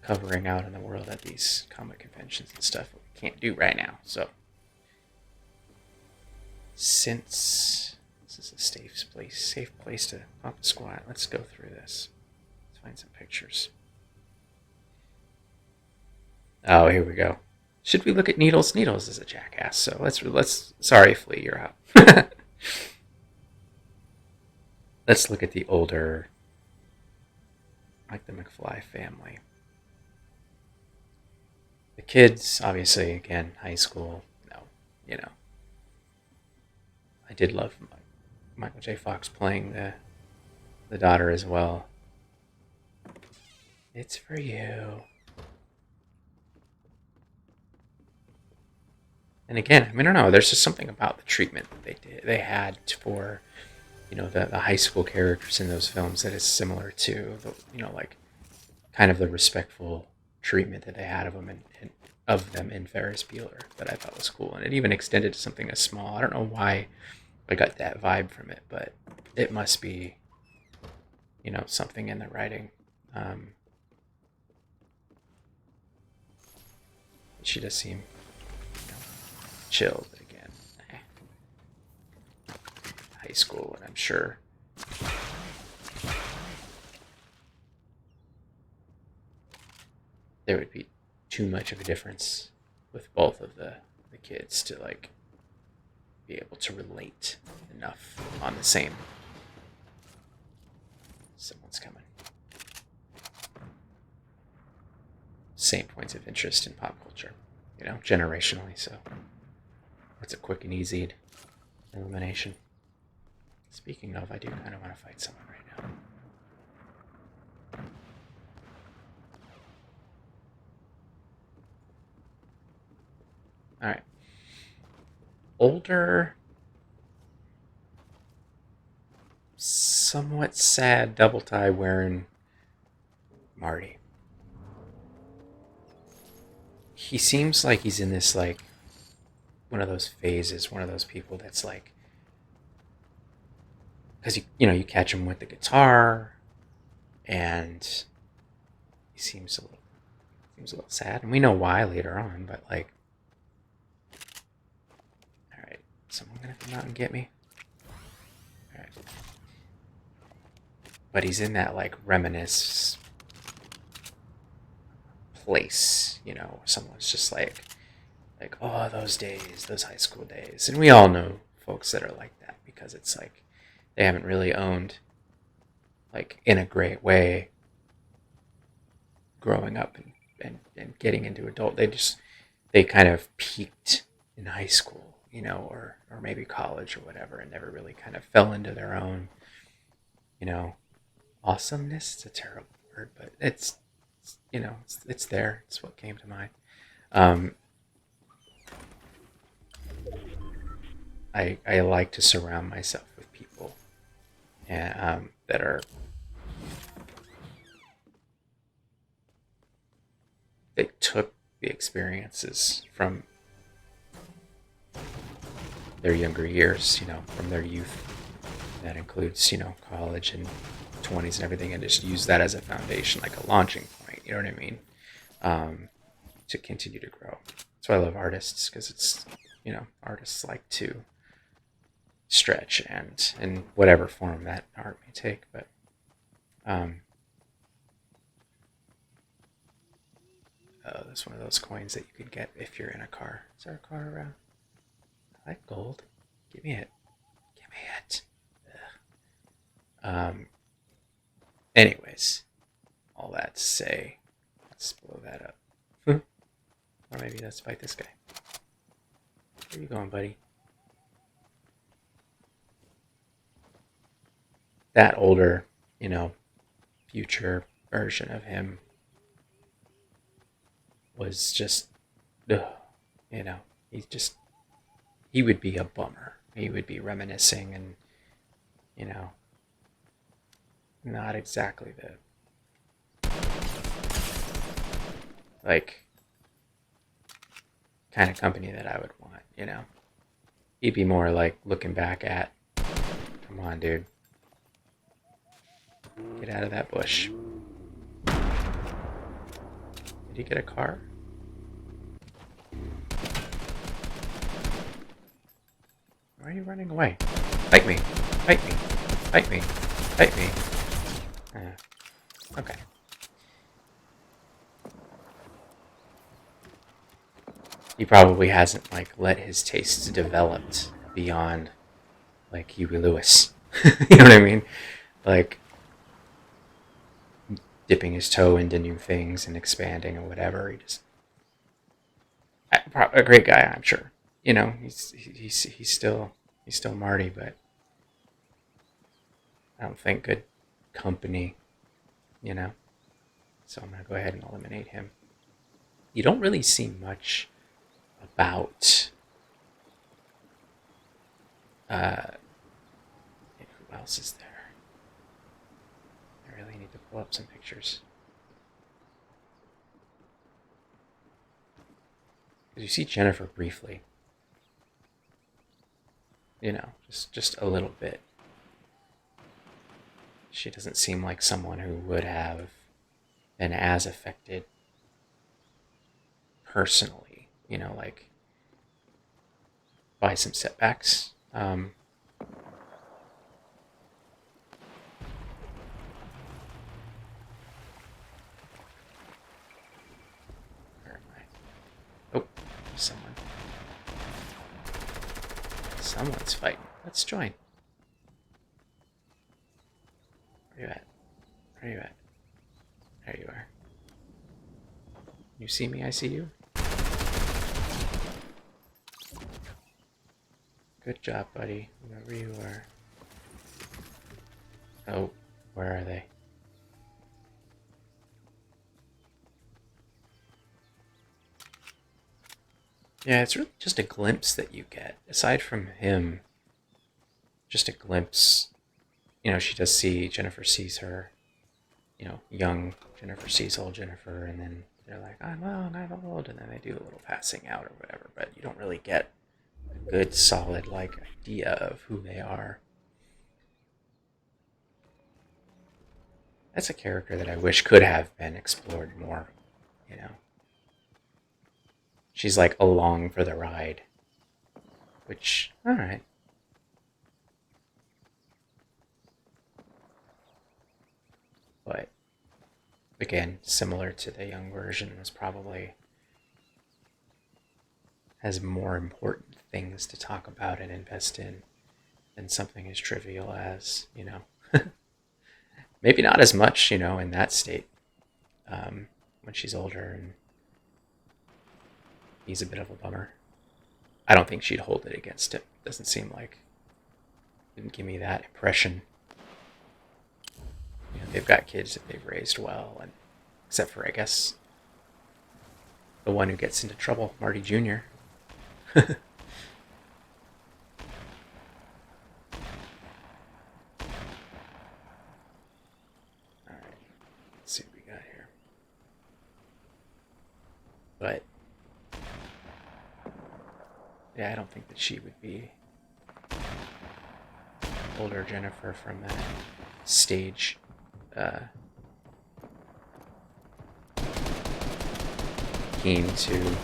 A: covering out in the world at these comic conventions and stuff that we can't do right now. So, since this is a safe place to pop a squat, let's go through this. Let's find some pictures. Oh, here we go. Should we look at Needles? Needles is a jackass, so let's. Sorry, Flea, you're out. Let's look at the older, like the McFly family. The kids, obviously, again, high school. No, you know. I did love Michael J. Fox playing the daughter as well. It's for you. And again, I mean, I don't know. There's just something about the treatment that they had for, the high school characters in those films that is similar to like kind of the respectful treatment that they had of them in Ferris Bueller that I thought was cool, and it even extended to something as small. I don't know why I got that vibe from it, but it must be, something in the writing. She does seem chill, but again, high school, and I'm sure there would be too much of a difference with both of the kids to like be able to relate enough on the same. Someone's coming. Same points of interest in pop culture, generationally. So it's a quick and easy elimination. Speaking of, I do kind of want to fight someone right now. All right. Older, somewhat sad double tie wearing Marty. He seems like he's in this like one of those phases, one of those people that's like, because you catch him with the guitar, and he seems a little sad, and we know why later on. But like, all right, someone gonna come out and get me? All right, but he's in that like reminisce place, someone's just like, oh, those days, those high school days, and we all know folks that are like that because it's like they haven't really owned, like in a great way, growing up and getting into adult. They kind of peaked in high school, or maybe college or whatever, and never really kind of fell into their own, awesomeness. It's a terrible word, but it's there. It's what came to mind. I like to surround myself with people and that are they took the experiences from their younger years, from their youth. That includes, college and 20s and everything, and just use that as a foundation, like a launching point. You know what I mean? To continue to grow. That's why I love artists, because it's, artists like to stretch and in whatever form that art may take. But that's one of those coins that you could get if you're in a car. Is there a car around? I like gold. Give me it. Give me it. Anyways, all that to say, let's blow that up. Or maybe let's fight this guy. Where you going, buddy? That older, future version of him was just, he would be a bummer. He would be reminiscing and, not exactly the, like, kind of company that I would want, He'd be more like looking back at, come on, dude. Get out of that bush. Did he get a car? Why are you running away? Fight me! Fight me! Fight me! Fight me! Okay. He probably hasn't, let his tastes developed beyond, Huey Lewis. You know what I mean? Dipping his toe into new things and expanding or whatever. He just... a great guy, I'm sure. He's still Marty, but I don't think good company, So I'm going to go ahead and eliminate him. You don't really see much about who else is there? I really need to pull up some pictures. Because you see Jennifer briefly. Just a little bit. She doesn't seem like someone who would have been as affected personally, by some setbacks. Where am I? Oh, someone. Someone's fighting. Let's join. Where you at? Where you at? There you are. You see me, I see you. Good job, buddy. Whoever you are. Oh, where are they? Yeah, it's really just a glimpse that you get. Aside from him, just a glimpse. She does see, Jennifer sees her, young Jennifer sees old Jennifer, and then they're like, I'm young, I'm old, and then they do a little passing out or whatever, but you don't really get a good, solid, idea of who they are. That's a character that I wish could have been explored more, She's along for the ride, which, alright. But again, similar to the young version, was probably has more important things to talk about and invest in than something as trivial as, maybe not as much, in that state, when she's older and he's a bit of a bummer. I don't think she'd hold it against him. Doesn't seem like. Didn't give me that impression. They've got kids that they've raised well, and except for, I guess, the one who gets into trouble, Marty Jr. Yeah, I don't think that she would be older Jennifer from that stage. Keen to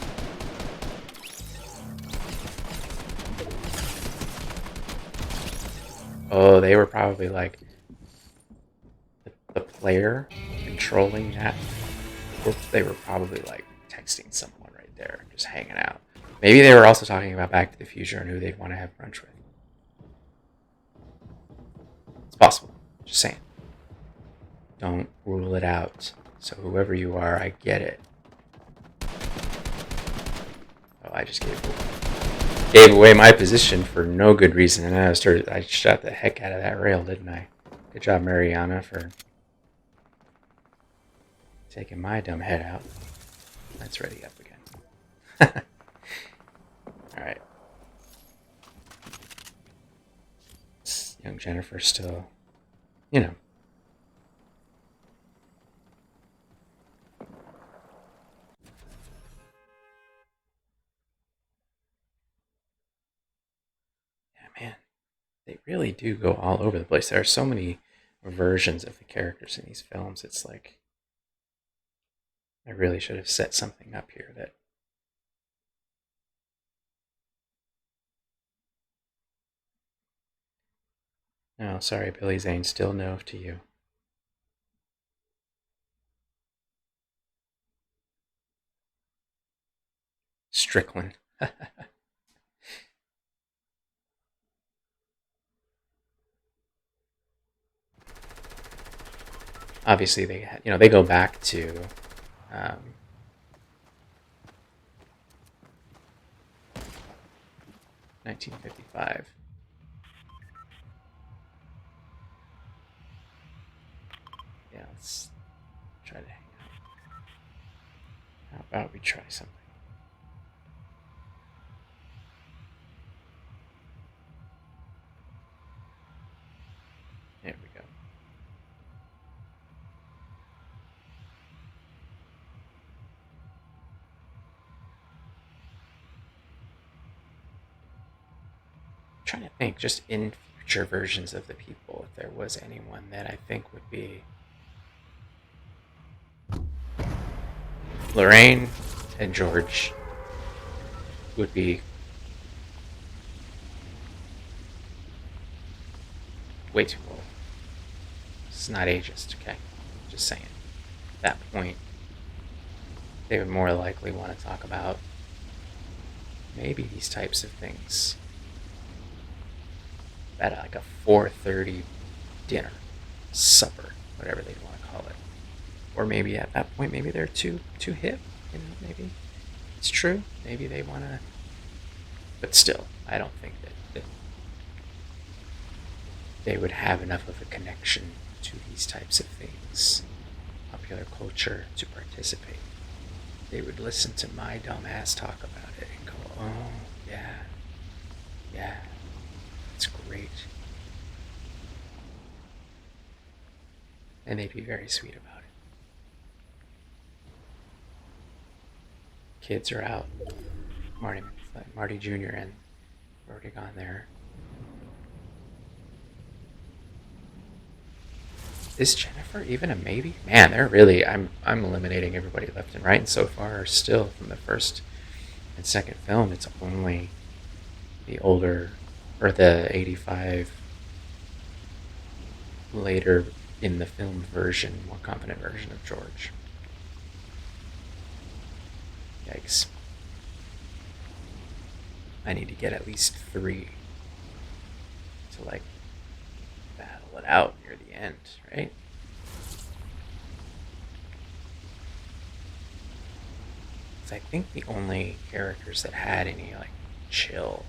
A: they were probably like the player controlling that. They were probably like texting someone right there, just hanging out. Maybe they were also talking about Back to the Future and who they'd want to have brunch with. It's possible. Just saying. Don't rule it out. So whoever you are, I get it. Oh, I just gave away my position for no good reason, and I shot the heck out of that rail, didn't I? Good job, Mariana, for taking my dumb head out. That's ready up again. Alright. Young Jennifer still, you know. Yeah, man. They really do go all over the place. There are so many versions of the characters in these films. It's like I really should have set something up here that no, sorry, Billy Zane, still no to you. Strickland. Obviously, they go back to 1955. Yeah, let's try to hang out. How about we try something? There we go. I'm trying to think, just in future versions of the people, if there was anyone that I think would be Lorraine and George would be way too old. It's not ageist, okay? Just saying. At that point, they would more likely want to talk about maybe these types of things at like a 4:30 dinner, supper, whatever they'd want to call it. Or maybe at that point, maybe they're too hip. Maybe it's true. Maybe they want to, but still, I don't think that they would have enough of a connection to these types of things, popular culture, to participate. They would listen to my dumb ass talk about it and go, "Oh yeah, it's great," and they'd be very sweet about it. Kids are out. Marty Jr. and already gone there. Is Jennifer even a maybe? Man, they're really I'm eliminating everybody left and right, and so far still from the first and second film, it's only the older or the 85 later in the film version, more competent version of George. Yikes. I need to get at least 3 to like battle it out near the end, right? I think the only characters that had any like chill,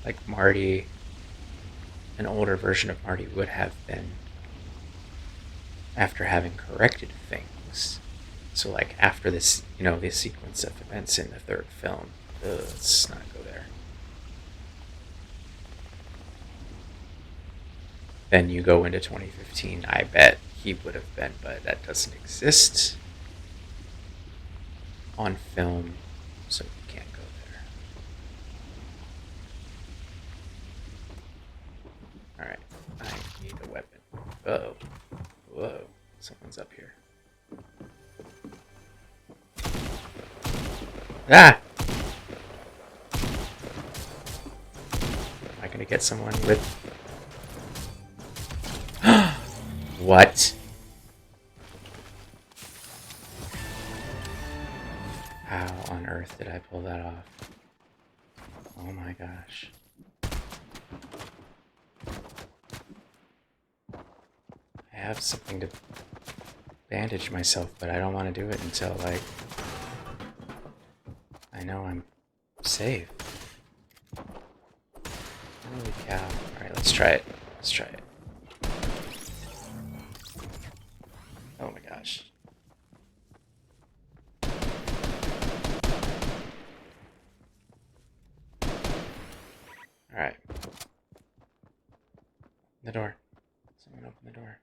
A: like Marty, an older version of Marty would have been after having corrected things. So like after this, this sequence of events in the third film, let's not go there. Then you go into 2015, I bet he would have been, but that doesn't exist on film. so we can't go there. Alright, I need a weapon. Uh-oh. Whoa, someone's up here. Ah! Am I gonna get someone with... What? How on earth did I pull that off? Oh my gosh. I have something to bandage myself, but I don't want to do it until, like, I know I'm safe. Holy cow. Alright, let's try it. Let's try it. Oh my gosh. Alright. The door. Someone open the door.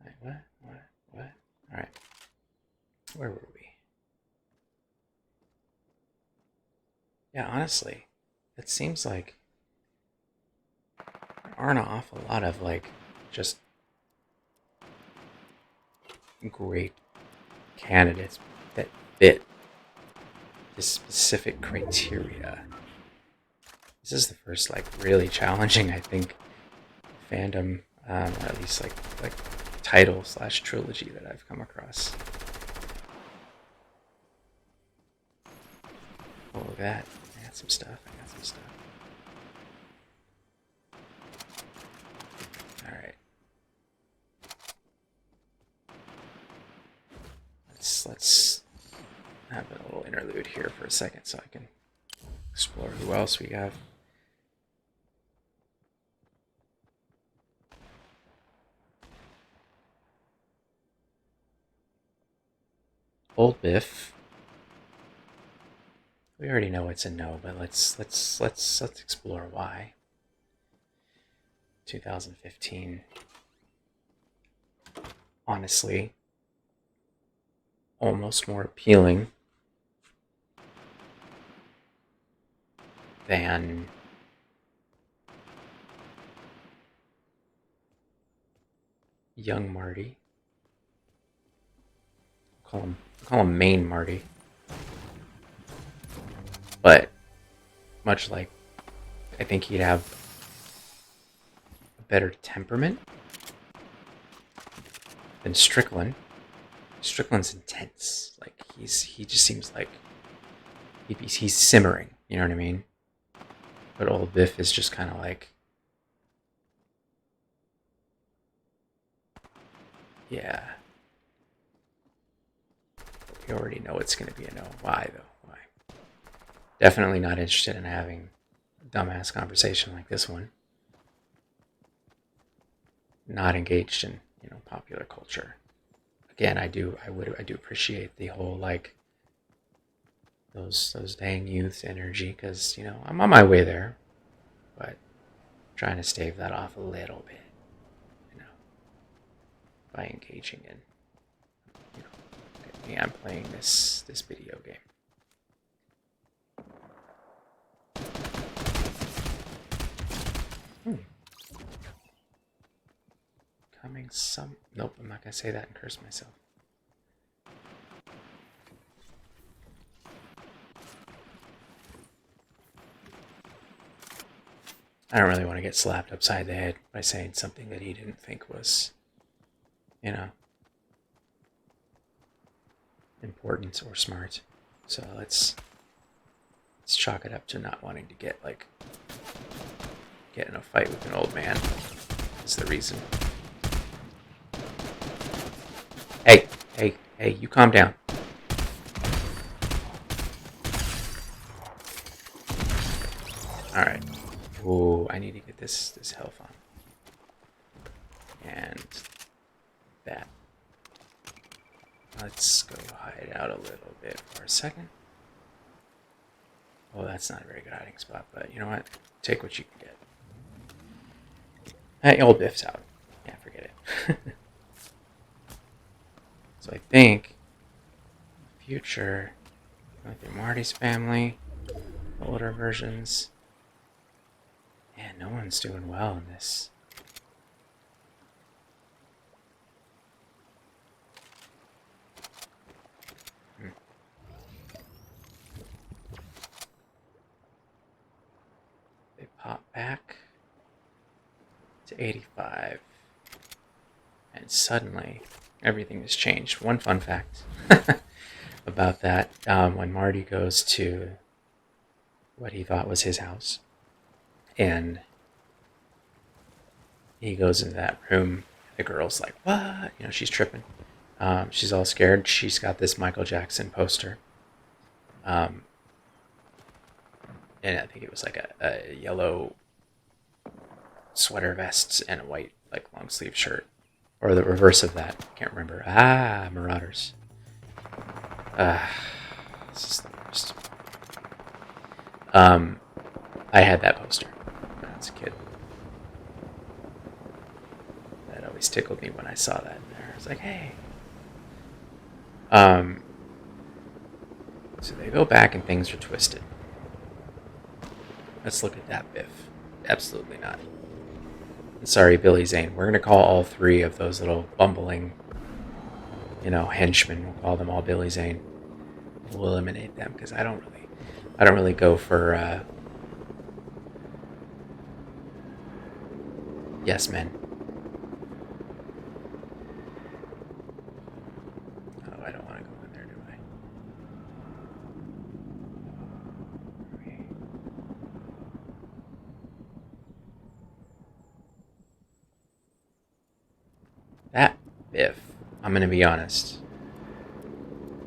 A: Wait, what? Alright. Where were we? Yeah, honestly, it seems like there aren't an awful lot of, like, just great candidates that fit this specific criteria. This is the first, like, really challenging, I think, fandom, or at least like title / trilogy that I've come across. Oh, look at that. I got some stuff. Alright. Let's have a little interlude here for a second so I can explore who else we have. Old Biff. We already know it's a no, but let's explore why. 2015. Honestly, almost more appealing than young Marty. Call him main Marty. But much like, I think he'd have a better temperament than Strickland. Strickland's intense. Like, he just seems like he's simmering. You know what I mean? But old Biff is just kind of like, yeah. We already know it's going to be a no. Why though? Why? Definitely not interested in having a dumbass conversation like this one. Not engaged in, popular culture. Again, I do appreciate the whole, like, those dang youths energy, because I'm on my way there, but I'm trying to stave that off a little bit, by engaging in, I'm playing this video game. Coming some... Nope, I'm not going to say that and curse myself. I don't really want to get slapped upside the head by saying something that he didn't think was, important or smart. So let's chalk it up to not wanting to get in a fight with an old man. Is the reason. Hey, you calm down. Alright. Ooh, I need to get this health on. And that. Let's go hide out a little bit for a second. Oh, that's not a very good hiding spot, but you know what? Take what you can get. Hey, old Biff's out. Yeah, forget it. So I think future. Going through Marty's family, the older versions. Man, no one's doing well in this. They pop back to 85. And suddenly, everything has changed. One fun fact about that, when Marty goes to what he thought was his house, and he goes into that room, the girl's like, what? You know, she's tripping. She's all scared. She's got this Michael Jackson poster. And I think it was like a yellow sweater vest and a white, like, long sleeve shirt. Or the reverse of that. Can't remember. Marauders. This is the worst. I had that poster when I was a kid. That always tickled me when I saw that in there. I was like, hey. So they go back and things are twisted. Let's look at that, Biff. Absolutely not. Sorry, Billy Zane. We're going to call all three of those little bumbling, henchmen. We'll call them all Billy Zane. We'll eliminate them because I don't really go for yes men. Oh, I don't want to go in there, do I? That Biff, I'm going to be honest,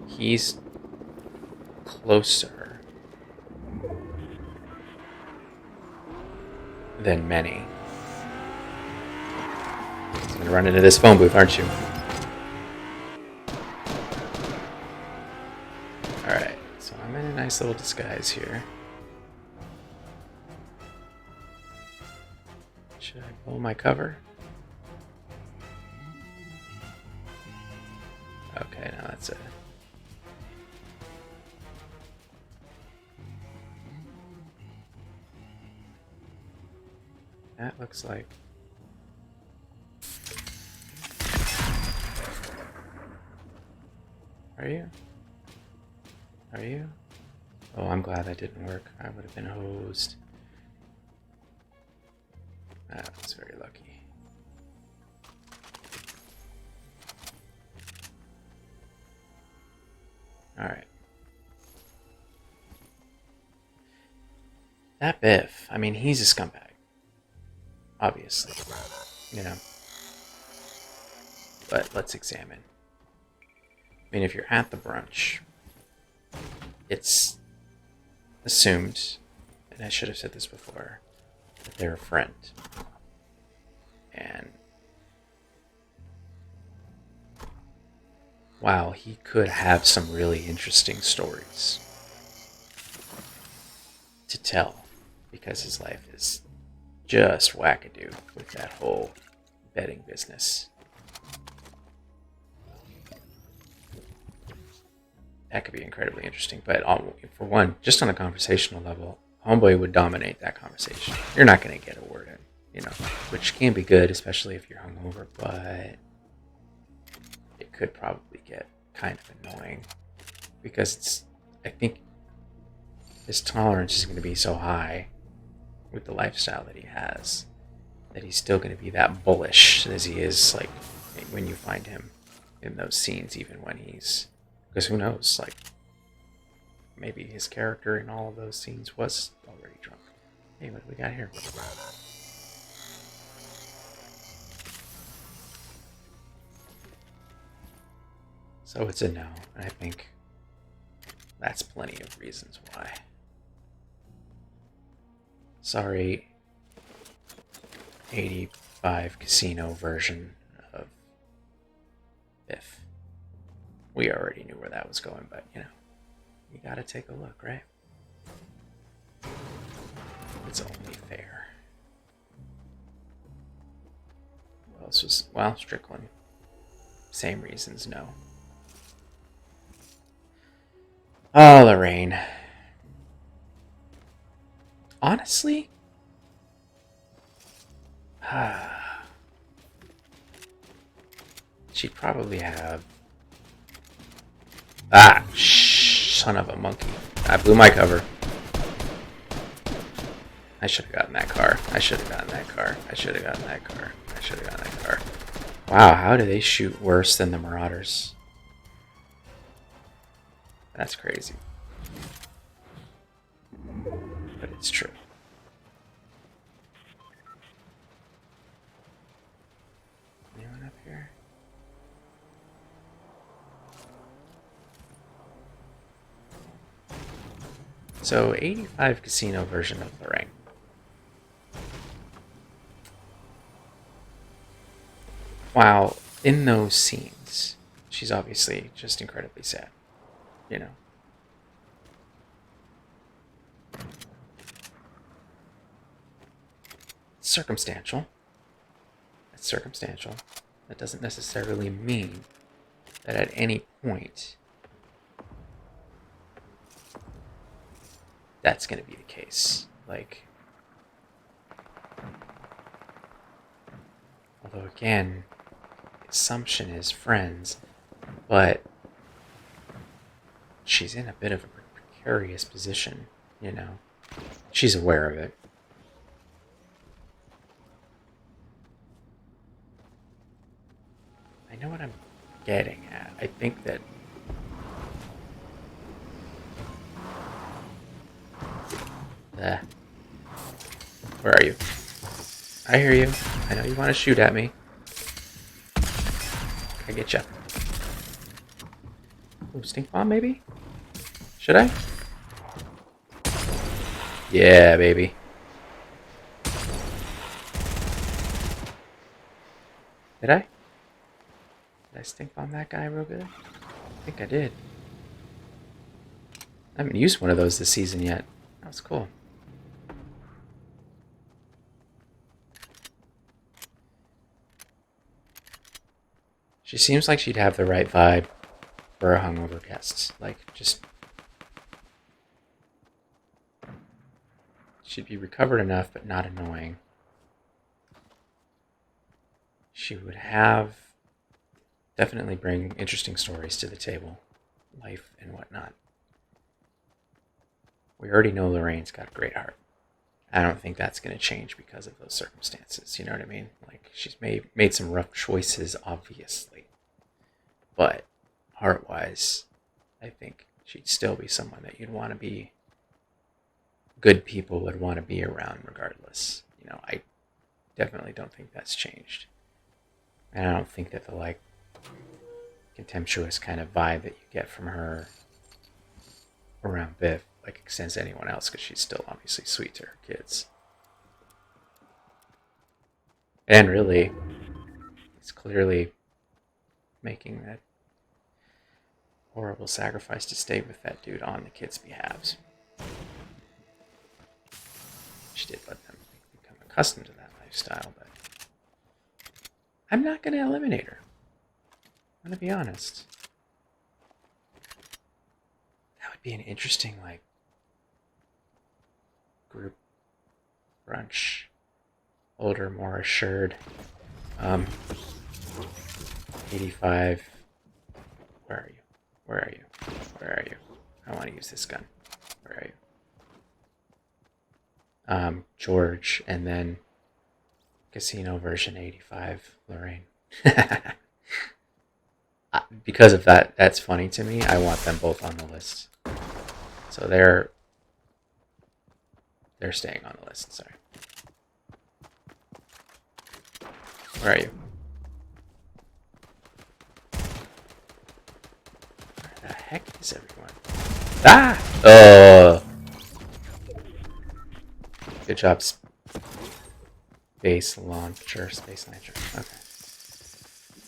A: he's closer than many. He's going to run into this phone booth, aren't you? Alright, so I'm in a nice little disguise here. Should I pull my cover? Okay, now that's it. That looks like... Are you? Are you? Oh, I'm glad that didn't work. I would have been hosed. That was very lucky. Alright. That Biff, I mean, he's a scumbag. Obviously. But let's examine. I mean, if you're at the brunch, it's assumed, and I should have said this before, that they're a friend. And wow, he could have some really interesting stories to tell, because his life is just wackadoo with that whole betting business. That could be incredibly interesting, but for one, just on a conversational level, Homeboy would dominate that conversation. You're not going to get a word in, which can be good, especially if you're hungover, but it could probably get kind of annoying because I think his tolerance is going to be so high with the lifestyle that he has that he's still going to be that bullish as he is, like, when you find him in those scenes, even when he's... Because who knows, like, maybe his character in all of those scenes was already drunk. Hey, what do we got here? So it's a no, and I think that's plenty of reasons why. Sorry, 85 casino version of Biff. We already knew where that was going, but, you gotta take a look, right? It's only fair. Who else was... Well, Strickland. Same reasons, no. Oh, Lorraine. Honestly, she'd probably have. Ah, son of a monkey. I blew my cover. I should have gotten that car. I should have gotten that car. I should have gotten that car. I should have gotten that car. Wow, how do they shoot worse than the Marauders? That's crazy. But it's true. Anyone up here? So, 85 casino version of Lorraine. While in those scenes, she's obviously just incredibly sad. You know. It's circumstantial. It's circumstantial. That doesn't necessarily mean that at any point that's going to be the case. Like, although again, the assumption is friends, but she's in a bit of a precarious position, you know. She's aware of it. I know what I'm getting at. I think that where are you? I hear you. I know you want to shoot at me. I get ya. Ooh, stink bomb maybe? Should I? Yeah, baby. Did I? Did I stink bomb that guy real good? I think I did. I haven't used one of those this season yet. That was cool. She seems like she'd have the right vibe for a hungover guest. Like, just... she'd be recovered enough, but not annoying. She would have... definitely bring interesting stories to the table. Life and whatnot. We already know Lorraine's got a great heart. I don't think that's going to change because of those circumstances. You know what I mean? Like, she's made some rough choices, obviously. But, heart-wise, I think she'd still be someone that you'd want to be... good people would want to be around regardless. You know, I definitely don't think that's changed. And I don't think that the, like, contemptuous kind of vibe that you get from her around Biff, like, extends to anyone else, because she's still obviously sweet to her kids. And really, it's clearly making that horrible sacrifice to stay with that dude on the kids' behalves. She did let them become accustomed to that lifestyle, but I'm not going to eliminate her. I'm going to be honest. That would be an interesting, like, group brunch. Older, more assured. 85. Where are you? Where are you? Where are you? I want to use this gun. Where are you? George, and then casino version 85, Lorraine. Because of that, that's funny to me. I want them both on the list. So they're staying on the list, sorry. Where are you? Where the heck is everyone? Ah! Good job, Space Launcher. Space Launcher. Okay.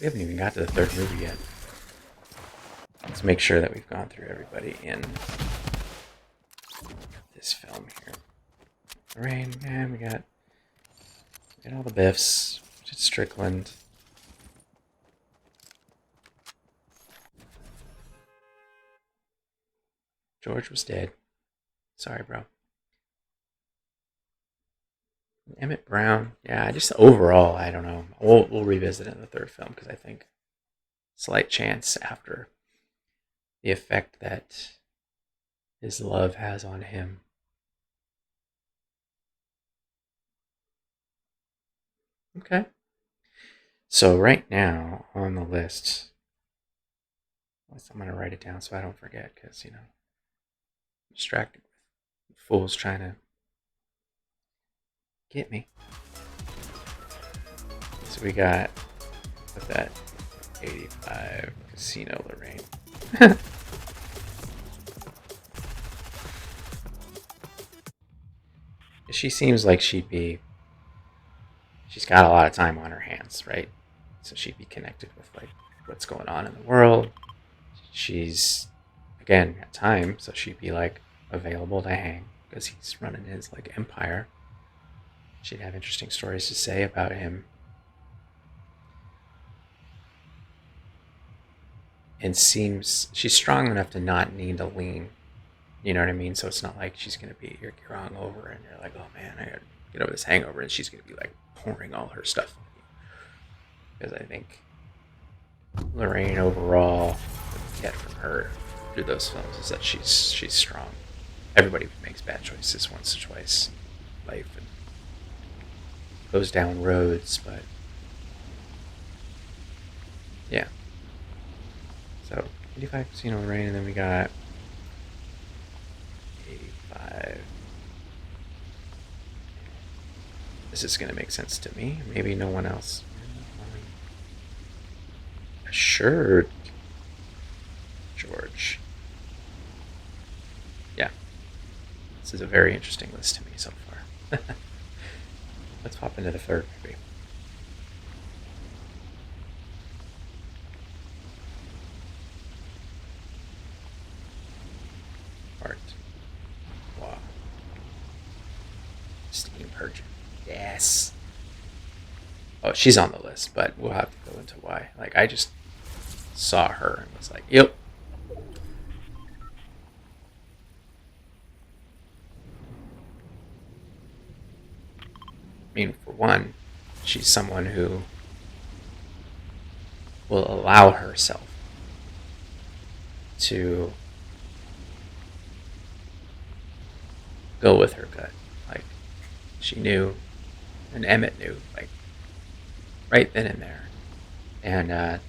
A: We haven't even got to the third movie yet. Let's make sure that we've gone through everybody in this film here. Rain, and we got all the Biffs. Strickland. George was dead. Sorry, bro. Emmett Brown. Yeah, just overall, I don't know. We'll revisit it in the third film because I think slight chance after the effect that his love has on him. Okay. So right now on the list, I'm going to write it down so I don't forget because, I'm distracted with fools trying to get me. So we got with that 85 Casino Lorraine. She seems like she's got a lot of time on her hands, right? So she'd be connected with like what's going on in the world. She's again got time, so she'd be like available to hang because he's running his like empire. She'd have interesting stories to say about him. And seems she's strong enough to not need to lean. You know what I mean? So it's not like she's gonna be you're hungover and you're like, oh man, I gotta get over this hangover, and she's gonna be like pouring all her stuff on you. Because I think Lorraine overall, what you get from her through those films is that she's strong. Everybody makes bad choices once or twice in life and goes down roads, but yeah. So 85 Casino Lorraine, and then we got 85. This is gonna make sense to me. Maybe no one else. Assured George. Yeah. This is a very interesting list to me so far. Let's hop into the third movie. Art. Wow. Steam Purgeon. Yes. Oh, she's on the list, but we'll have to go into why. Like, I just saw her and was like, yep. I mean, for one, she's someone who will allow herself to go with her gut. Like, she knew, and Emmett knew, like, right then and there. And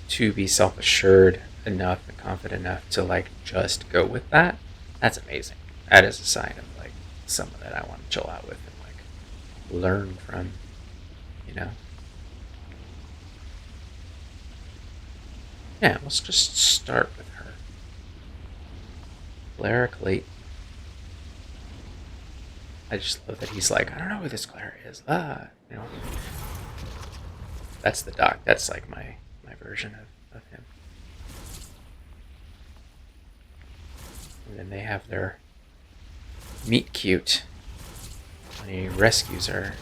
A: to be self-assured enough and confident enough to, like, just go with that, that's amazing. That is a sign of, like, someone that I want to chill out with and, like, learn from, you know? Yeah, let's just start with her. Clara Clayton. I just love that he's like, I don't know who this Clara is. That's the doc. That's like my version of him. And then they have their meet cute when he rescues her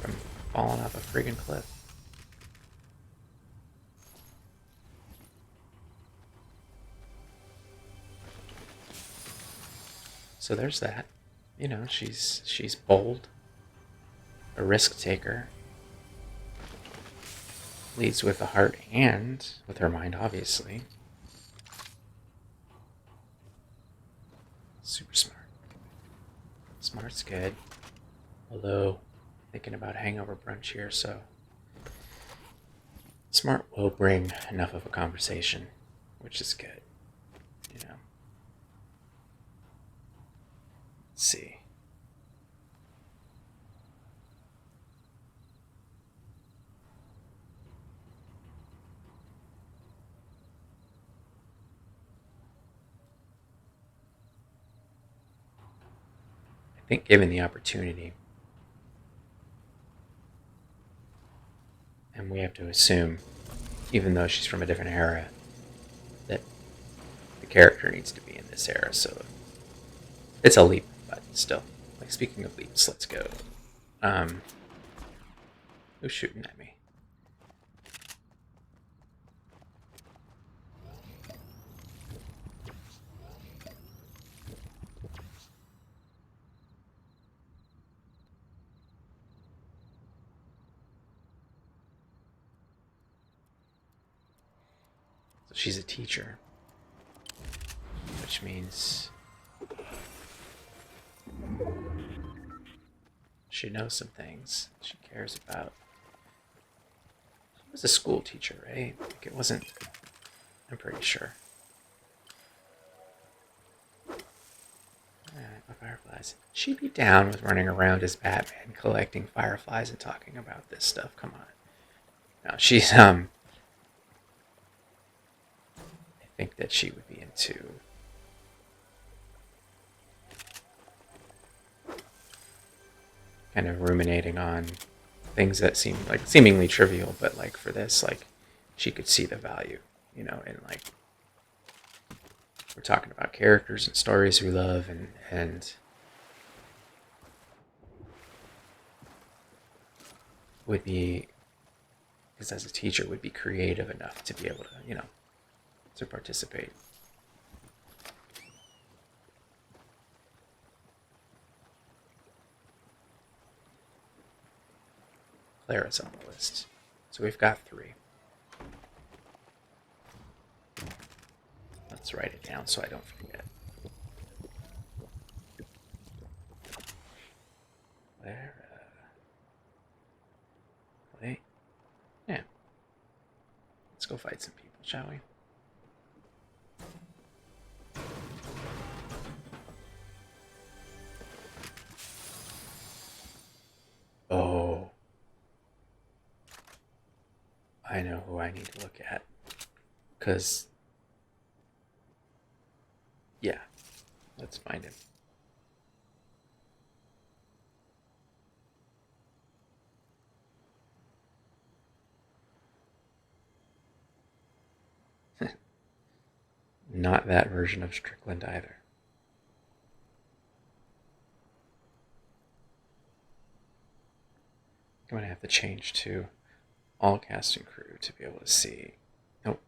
A: from falling off a friggin' cliff. So there's that. She's bold, a risk taker, leads with the heart and with her mind, obviously. Super smart. Smart's good. Although, thinking about hangover brunch here, so smart will bring enough of a conversation, which is good. Let's see. I think given the opportunity, and we have to assume, even though she's from a different era, that the character needs to be in this era, so it's a leap, but still. Like, speaking of leaps, let's go. Who's shooting at me? she's a teacher, which means she knows some things she cares about. She was a school teacher, right? Like, it wasn't. I'm pretty sure. Fireflies. She'd be down with running around as Batman, collecting fireflies and talking about this stuff. Come on. No, she's I think that she would be into kind of ruminating on things that seem like seemingly trivial, but like for this, like she could see the value, in like we're talking about characters and stories we love, and would be, because as a teacher would be creative enough to be able to, to participate. Clara's on the list. So we've got 3. Let's write it down so I don't forget. Clara. Wait. Yeah. Let's go fight some people, shall we? Oh. I know who I need to look at. Because, yeah. Let's find him. Not that version of Strickland either. I'm going to have to change to all cast and crew to be able to see the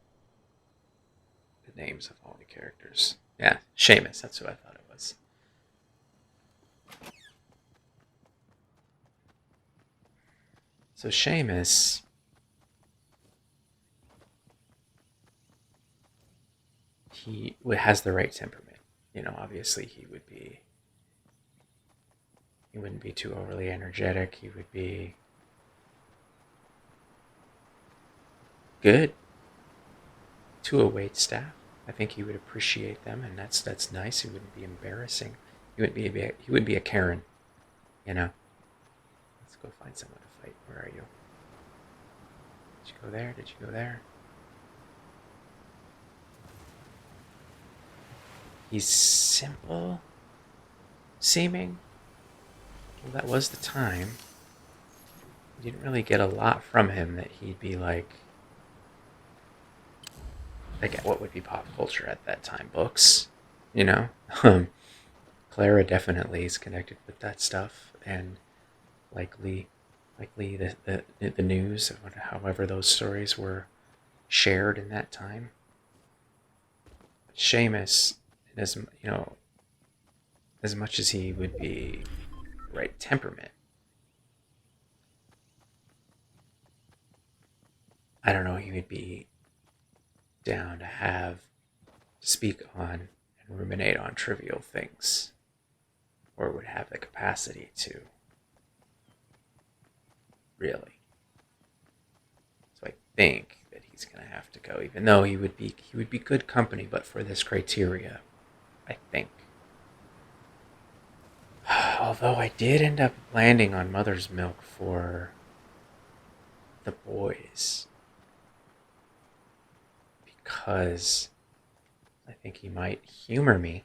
A: names of all the characters. Yeah, Seamus, that's who I thought it was. So Seamus, he has the right temperament. Obviously he wouldn't be too overly energetic. He would be good to a wait staff. I think he would appreciate them, and that's nice. He wouldn't be embarrassing. He would be a Karen, Let's go find someone to fight. Where are you? Did you go there? Did you go there? He's simple seeming. Well, that was the time. You didn't really get a lot from him that he'd be like what would be pop culture at that time? Books, Clara definitely is connected with that stuff, and likely the news, however those stories were shared in that time. But Seamus, as as much as he would be right temperament, I don't know, he would be down to speak on and ruminate on trivial things, or would have the capacity to, really. So I think that he's going to have to go, even though he would be good company, but for this criteria, I think. Although I did end up landing on Mother's Milk for the boys, because I think he might humor me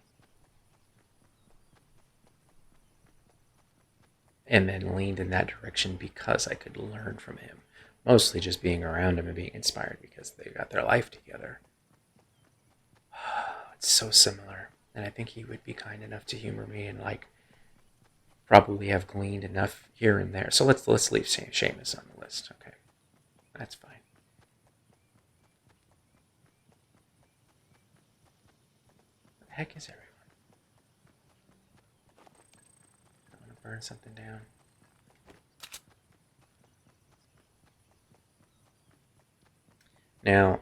A: and then leaned in that direction because I could learn from him. Mostly just being around him and being inspired because they got their life together. It's so similar. And I think he would be kind enough to humor me and probably have gleaned enough here and there. So let's leave Seamus on the list. Okay. That's fine. What the heck is everyone? I want to burn something down. Now,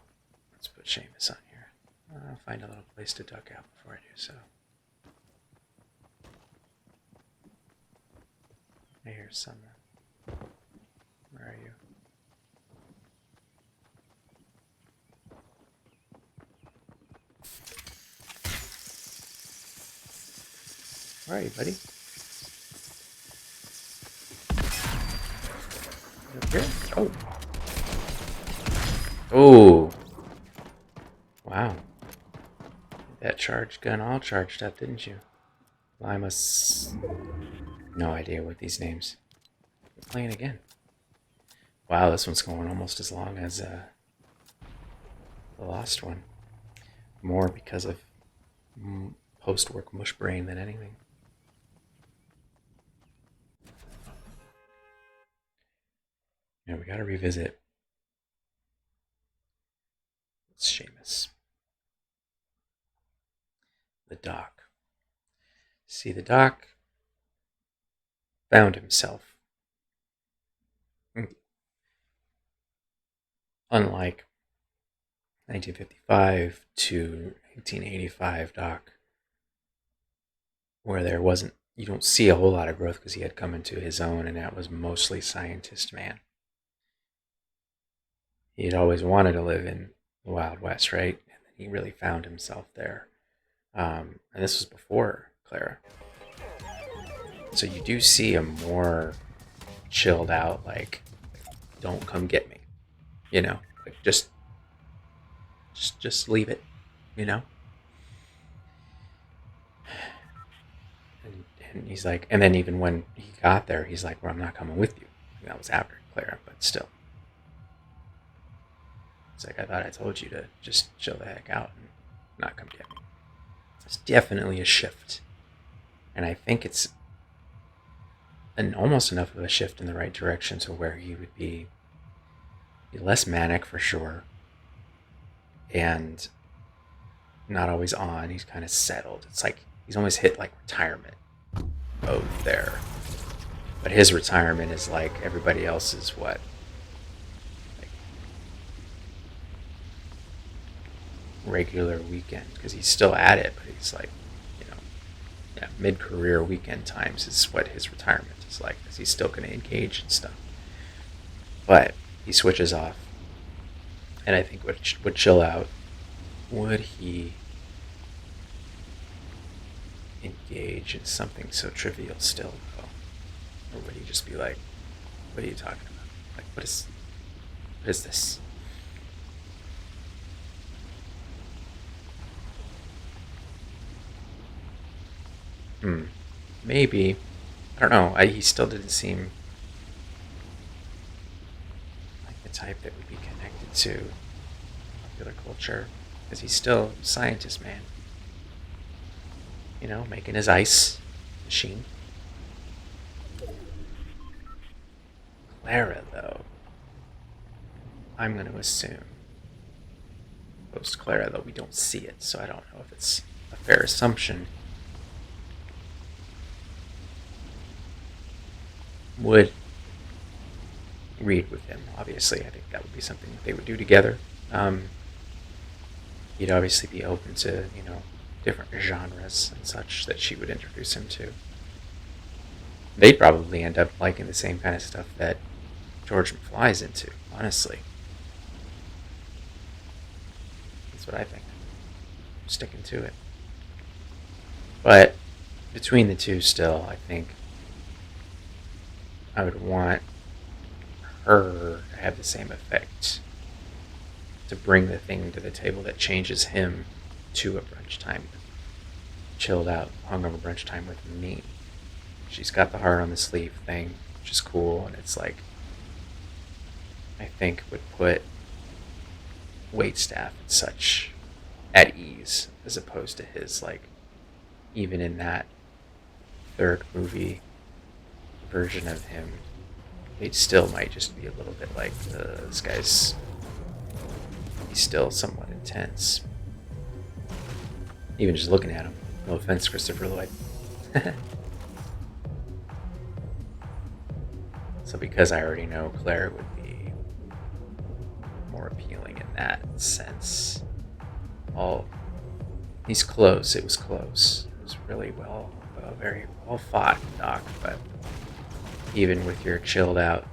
A: let's put Seamus on I'll find a little place to duck out before I do so. I hear someone. Where are you? Where are you, buddy? You up here? Oh. Oh. Wow. That charged gun all charged up, didn't you? Limus. No idea what these names. We're playing again. Wow, this one's going almost as long as the last one. More because of post-work mush brain than anything. Yeah, we gotta revisit Seamus. The doc. See, the doc found himself. Unlike 1955 to 1985 doc, where there wasn't, you don't see a whole lot of growth because he had come into his own and that was mostly scientist man. He had always wanted to live in the Wild West, right? And then he really found himself there. And this was before Clara. So you do see a more chilled out, like, don't come get me. You know, like just leave it, you know? And he's like, and then even when he got there, he's like, well, I'm not coming with you. And that was after Clara, but still. It's like, I thought I told you to just chill the heck out and not come get me. It's definitely a shift. And I think it's almost enough of a shift in the right direction to where he would be less manic for sure. And not always on. He's kind of settled. It's like he's almost hit like retirement mode there. But his retirement is like everybody else's what? Like regular weekend, because he's still at it, but he's like, yeah, mid-career weekend times is what his retirement is like, because he's still going to engage in stuff. But he switches off, and I think would chill out. Would he engage in something so trivial still, though? Or would he just be like, what are you talking about? Like, what is this? Maybe. I don't know. He still didn't seem like the type that would be connected to popular culture, because he's still a scientist man. You know, making his ice machine. Clara, though, I'm going to assume. Post Clara, though, we don't see it, so I don't know if it's a fair assumption. Would read with him, obviously. I think that would be something that they would do together. He'd obviously be open to, different genres and such that she would introduce him to. They'd probably end up liking the same kind of stuff that George McFly's into, honestly. That's what I think. I'm sticking to it. But between the two still, I think I would want her to have the same effect, to bring the thing to the table that changes him to a brunch time, chilled out, hungover brunch time with me. She's got the heart on the sleeve thing, which is cool, and it's like, I think would put waitstaff and such at ease, as opposed to his, like, even in that third movie version of him, it still might just be a little bit like, this guy's, he's still somewhat intense. Even just looking at him. No offense, Christopher Lloyd. So because I already know Claire would be more appealing in that sense, I'll He's close. It was close. It was really very well fought, Doc. But even with your chilled out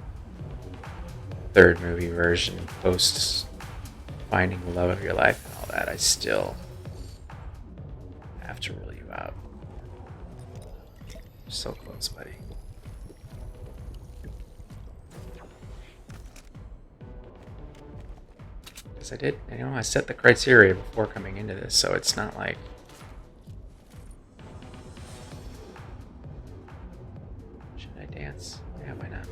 A: third movie version, post finding the love of your life and all that, I still have to rule you out. So close, buddy. Because I set the criteria before coming into this, so it's not like. Should I dance? Yeah, why not?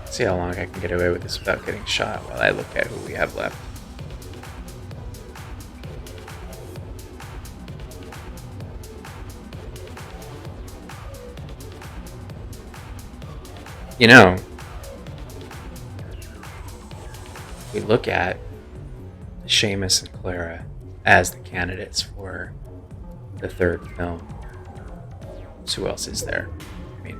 A: See how long I can get away with this without getting shot while I look at who we have left. You know, we look at Seamus and Clara as the candidates for the third film. So who else is there? I mean,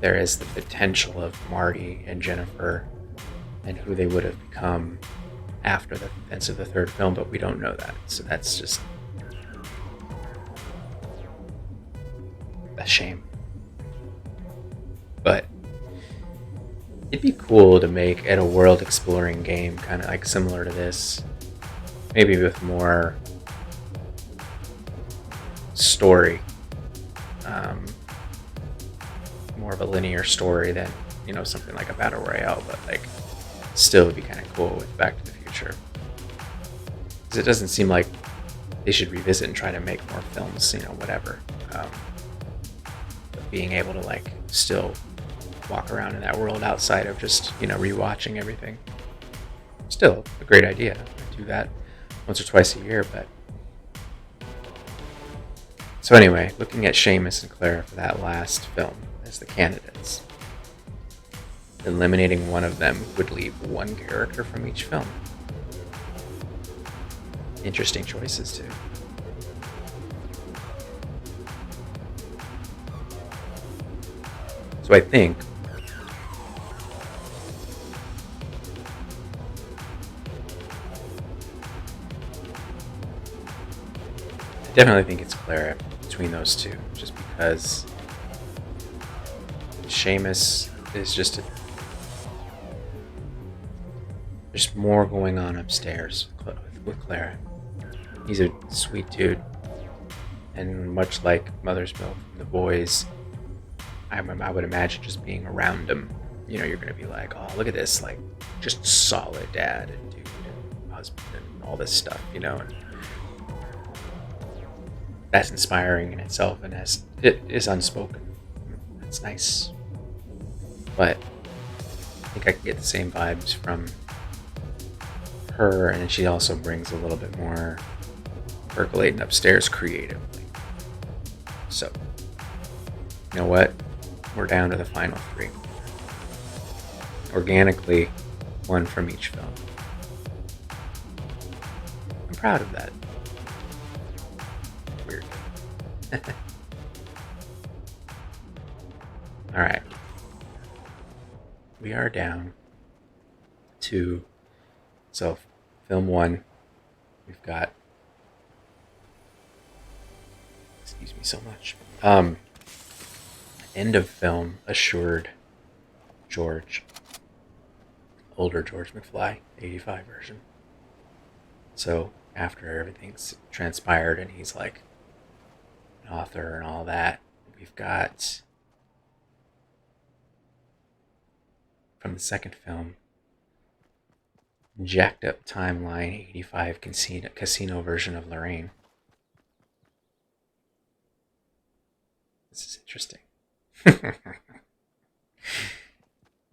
A: there is the potential of Marty and Jennifer and who they would have become after the events of the third film, but we don't know that. So that's just a shame. But it'd be cool to make it a world exploring game, kind of like similar to this, maybe with more story, more of a linear story than something like a battle royale, but like still would be kind of cool with Back to the Future, because it doesn't seem like they should revisit and try to make more films, whatever. But being able to like still walk around in that world outside of just rewatching everything, still a great idea. I do that once or twice a year. But so anyway, looking at Seamus and Clara for that last film as the candidates, eliminating one of them would leave one character from each film. Interesting choices too. So I think I definitely think it's Clara between those two, just because Seamus is there's more going on upstairs with Clara. He's a sweet dude, and much like Mother's Milk from The Boys, I would imagine just being around him, you're gonna be like, oh, look at this, like, just solid dad and dude and husband and all this stuff, and that's inspiring in itself, and it is unspoken. That's nice. But I think I can get the same vibes from her, and she also brings a little bit more percolating upstairs creatively. So, you know what? We're down to the final three. Organically, one from each film. I'm proud of that. Weird. All right. We are down to, so film one, we've got, excuse me so much, end of film assured George, older George McFly, 85 version. So after everything's transpired and he's like an author and all that, we've got from the second film, jacked up timeline 85 casino version of Lorraine. This is interesting.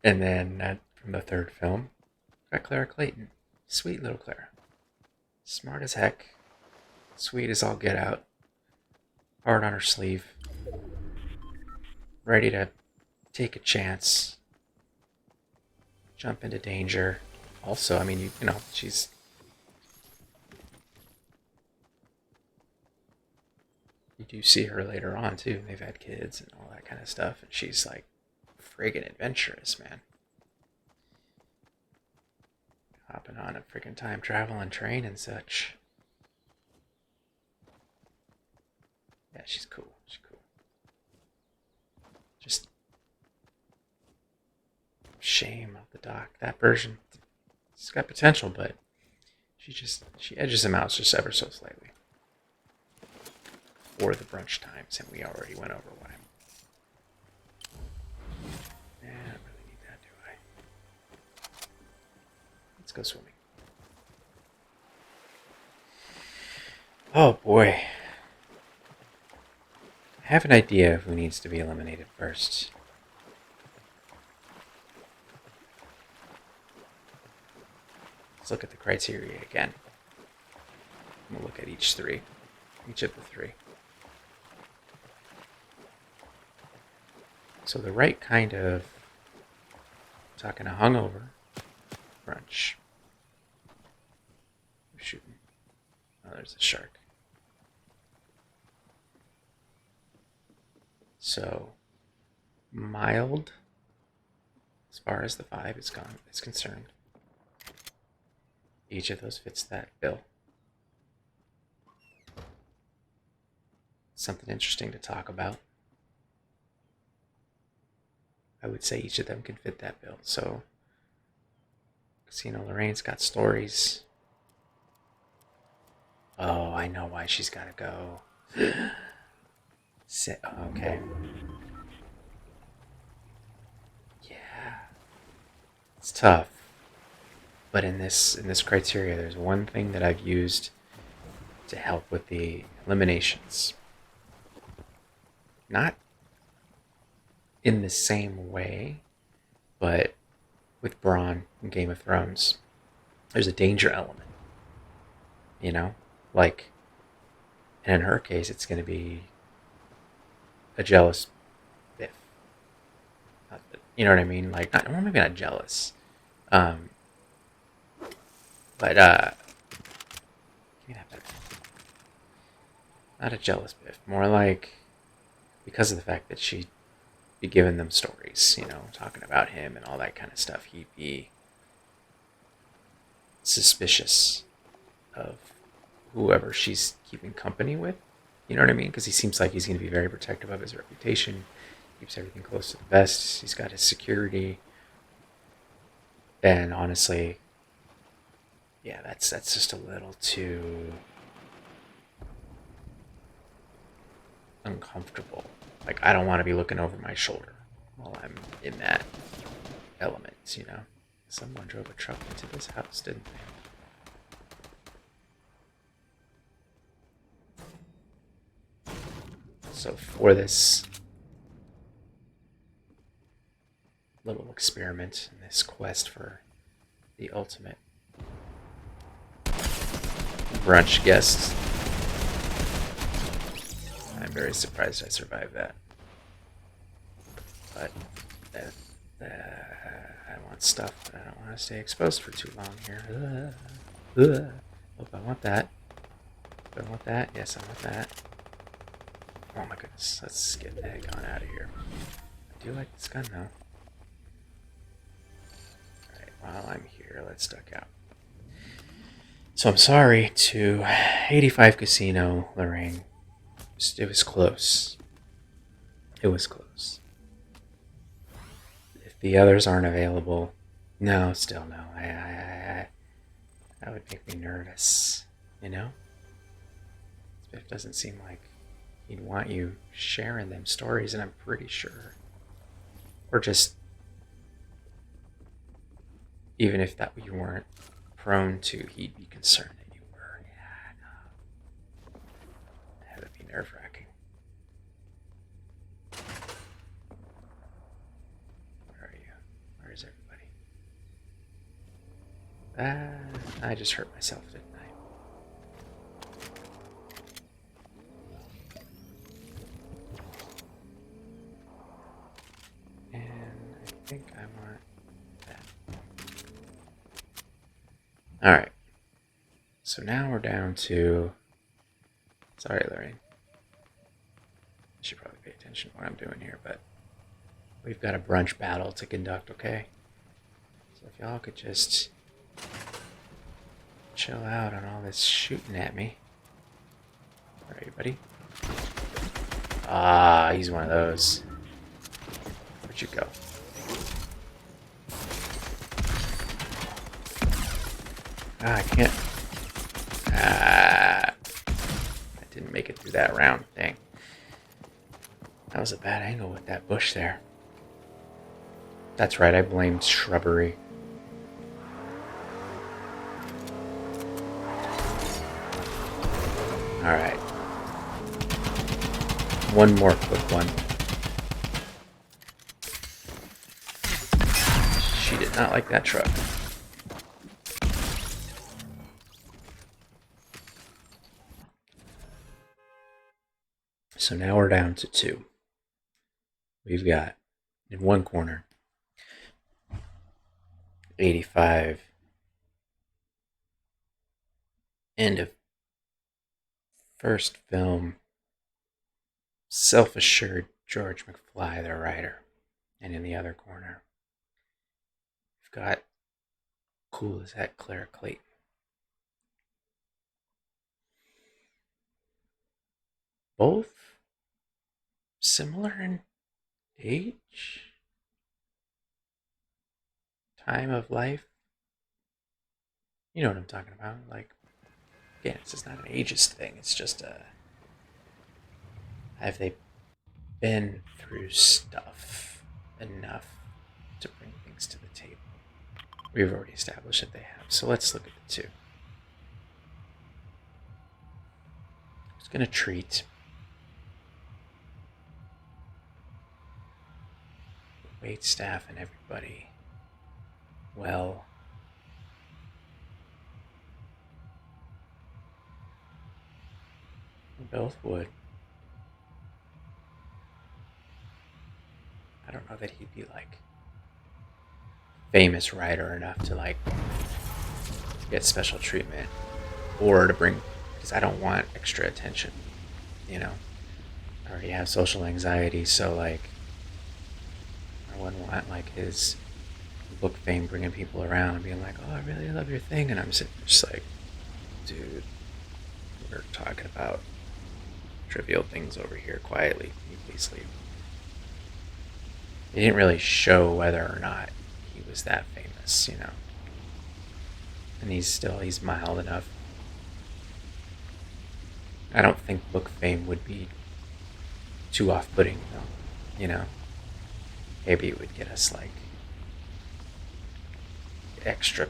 A: And then from the third film, got Clara Clayton. Sweet little Clara. Smart as heck. Sweet as all get out. Heart on her sleeve. Ready to take a chance. Jump into danger. Also, I mean, you know, she's... You do see her later on, too. They've had kids and all that kind of stuff. And she's, like, friggin' adventurous, man. Hopping on a freaking time traveling train and such. Yeah, she's cool. She's cool. Just shame of the doc. That version, it's got potential, but she edges him out just ever so slightly. For the brunch times, and we already went over why. I don't really need that, do I? Let's go swimming. Oh boy. I have an idea of who needs to be eliminated first. Let's look at the criteria again. We'll look at each of the three. So the right kind of, talking a hungover, brunch. Who's shooting? Oh, there's a shark. So mild, as far as the vibe is concerned. Each of those fits that bill. Something interesting to talk about. I would say each of them can fit that bill. So, Casino Lorraine's got stories. Oh, I know why she's got to go. Okay. Yeah. It's tough. But in this criteria, there's one thing that I've used to help with the eliminations. Not in the same way, but with Bronn in Game of Thrones, there's a danger element. You know? Like, and in her case, it's going to be a jealous Biff. You know what I mean? Like, maybe not jealous. But, give me that back. Not a jealous Biff. More like, because of the fact that she'd be giving them stories, you know, talking about him and all that kind of stuff, he'd be suspicious of whoever she's keeping company with. You know what I mean? Because he seems like he's going to be very protective of his reputation. Keeps everything close to the vest. He's got his security. And honestly, yeah, that's just a little too uncomfortable. Like, I don't want to be looking over my shoulder while I'm in that element, you know? Someone drove a truck into this house, didn't they? So for this little experiment and this quest for the ultimate brunch guest, I'm very surprised I survived that. But I want stuff, but I don't want to stay exposed for too long here. Hope I want that. Do I want that? Yes, I want that. Oh my goodness, let's get the heck on out of here. I do like this gun though. Alright, while I'm here, let's duck out. So I'm sorry to 85 Casino, Lorraine. It was close. It was close. If the others aren't available, no, still no. That would make me nervous, you know? It doesn't seem like he'd want you sharing them stories, and I'm pretty sure. Or just, even if that you weren't prone to, he'd be concerned that you were. Yeah, I know. That would be nerve-wracking. Where are you? Where is everybody? I just hurt myself, didn't I? And I think I want that. Alright. So now we're down to... Sorry, Lorraine. I should probably pay attention to what I'm doing here, but... We've got a brunch battle to conduct, okay? So if y'all could just chill out on all this shooting at me. Where are you, buddy? Ah, he's one of those. Where'd you go? Ah, I can't. Ah, I didn't make it through that round. Dang. That was a bad angle with that bush there. That's right, I blamed shrubbery. Alright. One more quick one. She did not like that truck. So now we're down to 2. We've got, in one corner, 85. End of first film. Self-assured George McFly, the writer. And in the other corner, we've got cool as heck Clara Clayton. Both similar in age, time of life. You know what I'm talking about. Like, again, it's just not an ageist thing. It's just have they been through stuff enough to bring things to the table? We've already established that they have. So let's look at the 2. Who's going to treat the wait staff and everybody well? We both would. I don't know that he'd be like famous writer enough to like get special treatment or to bring, because I don't want extra attention, you know. I already have social anxiety, so like I wouldn't want like his book fame bringing people around and being like, oh, I really love your thing, and I'm sitting just like, dude, we're talking about trivial things over here quietly. Can you please leave? They didn't really show whether or not he was that famous, you know. And he's mild enough. I don't think book fame would be too off-putting, though, you know. Maybe it would get us like extra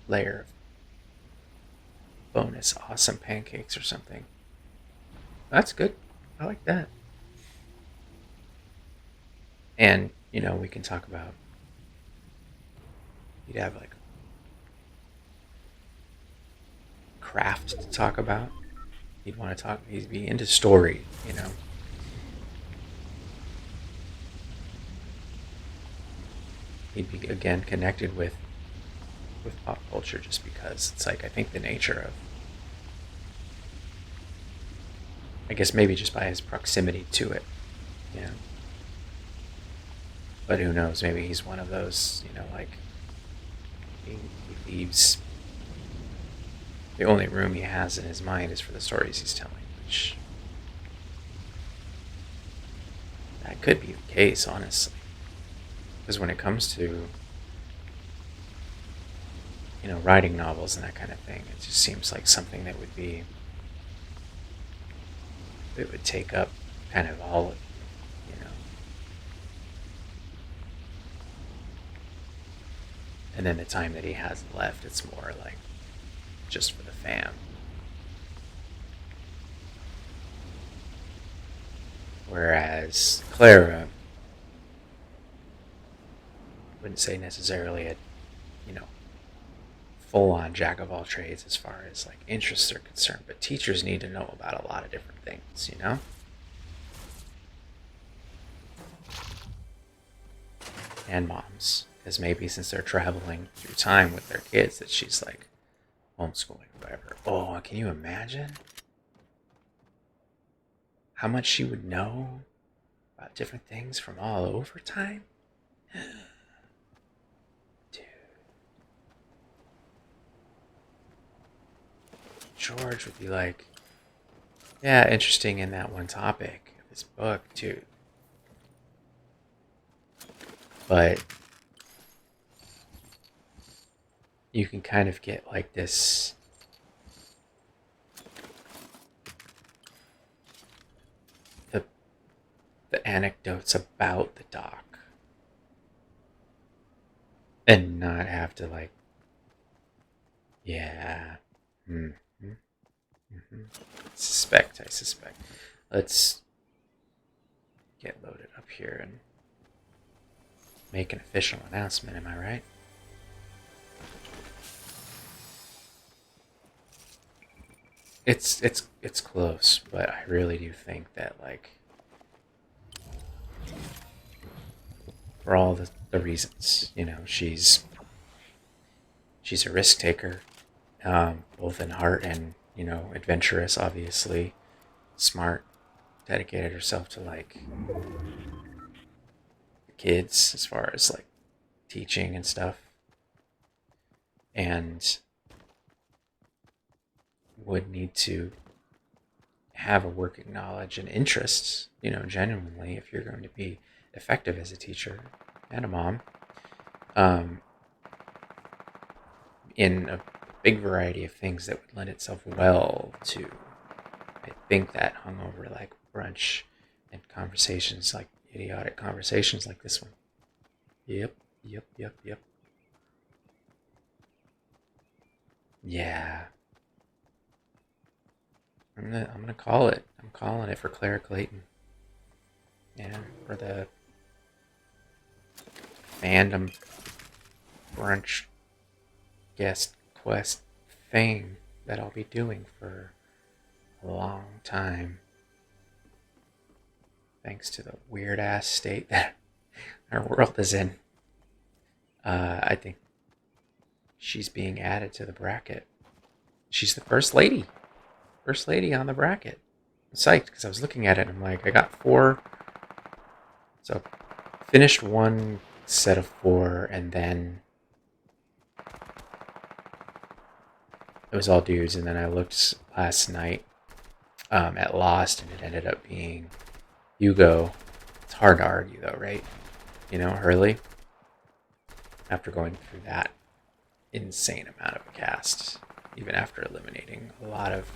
A: layer of bonus awesome pancakes or something. That's good. I like that. And, you know, we can talk about, you'd have like craft to talk about. He'd want to talk, he'd be into story, you know. He'd be, again, connected with pop culture just because it's like, I think the nature of, I guess maybe just by his proximity to it, you know. But who knows, maybe he's one of those, you know, like, he leaves, the only room he has in his mind is for the stories he's telling, which, that could be the case, honestly. Because when it comes to, you know, writing novels and that kind of thing, it just seems like something that would be, it would take up kind of all of, you know. And then the time that he has left, it's more like just for the fam. Whereas Clara, wouldn't say necessarily a, you know, full-on jack of all trades as far as like interests are concerned, but teachers need to know about a lot of different things, you know. And moms, because maybe since they're traveling through time with their kids, that she's like homeschooling or whatever. Oh, can you imagine how much she would know about different things from all over time. Dude. George would be like, yeah, interesting in that one topic of this book, too. But you can kind of get like this the anecdotes about the doc and not have to like, yeah. Mm-hmm. Mm-hmm. I suspect. Let's get loaded up here and make an official announcement, am I right? It's close, but I really do think that like for all the reasons, she's a risk taker, both in heart and adventurous, obviously, smart, dedicated herself to like the kids as far as like teaching and stuff, and would need to have a working knowledge and interests, genuinely, if you're going to be effective as a teacher and a mom, um, in a big variety of things that would lend itself well to, I think, that hungover like brunch and conversations, like idiotic conversations like this one. Yep, yep, yep, yep. Yeah. I'm gonna call it. I'm calling it for Clara Clayton. Yeah, for the fandom brunch guest quest thing that I'll be doing for a long time. Thanks to the weird ass state that our world is in. I think she's being added to the bracket. She's the first lady. First lady on the bracket. I'm psyched because I was looking at it and I'm like, I got 4. So finished one set of 4 and then it was all dudes, and then I looked last night at Lost, and it ended up being Hugo. It's hard to argue, though, right? Hurley, after going through that insane amount of a cast, even after eliminating a lot of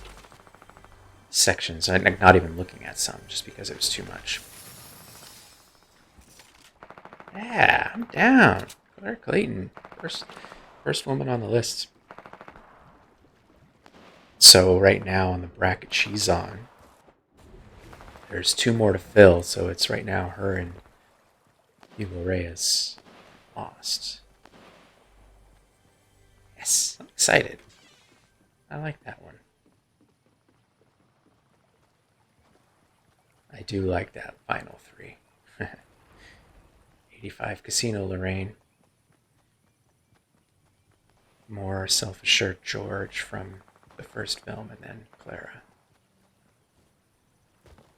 A: sections, I'm not even looking at some, just because it was too much. Yeah, I'm down. Claire Clayton, first woman on the list. So right now on the bracket she's on, there's 2 more to fill, so it's right now her and Hugo Reyes lost. Yes, I'm excited. I like that one. I do like that final 3. 85 Casino Lorraine. More self-assured George from the first film, and then Clara.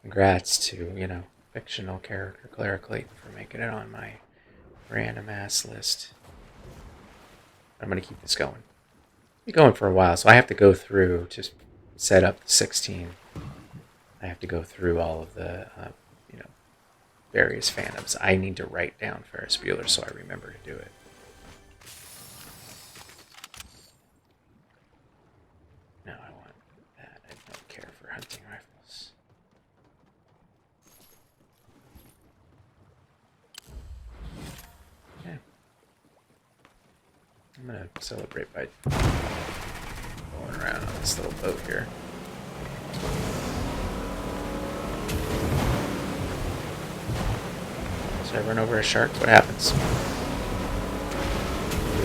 A: Congrats to, fictional character Clara Clayton for making it on my random ass list. I'm going to keep this going. Be going for a while, so I have to go through to set up the 16. I have to go through all of the, various fandoms. I need to write down Ferris Bueller so I remember to do it. No, I want that. I don't care for hunting rifles. Okay. I'm gonna celebrate by going around on this little boat here. So I run over a shark, what happens?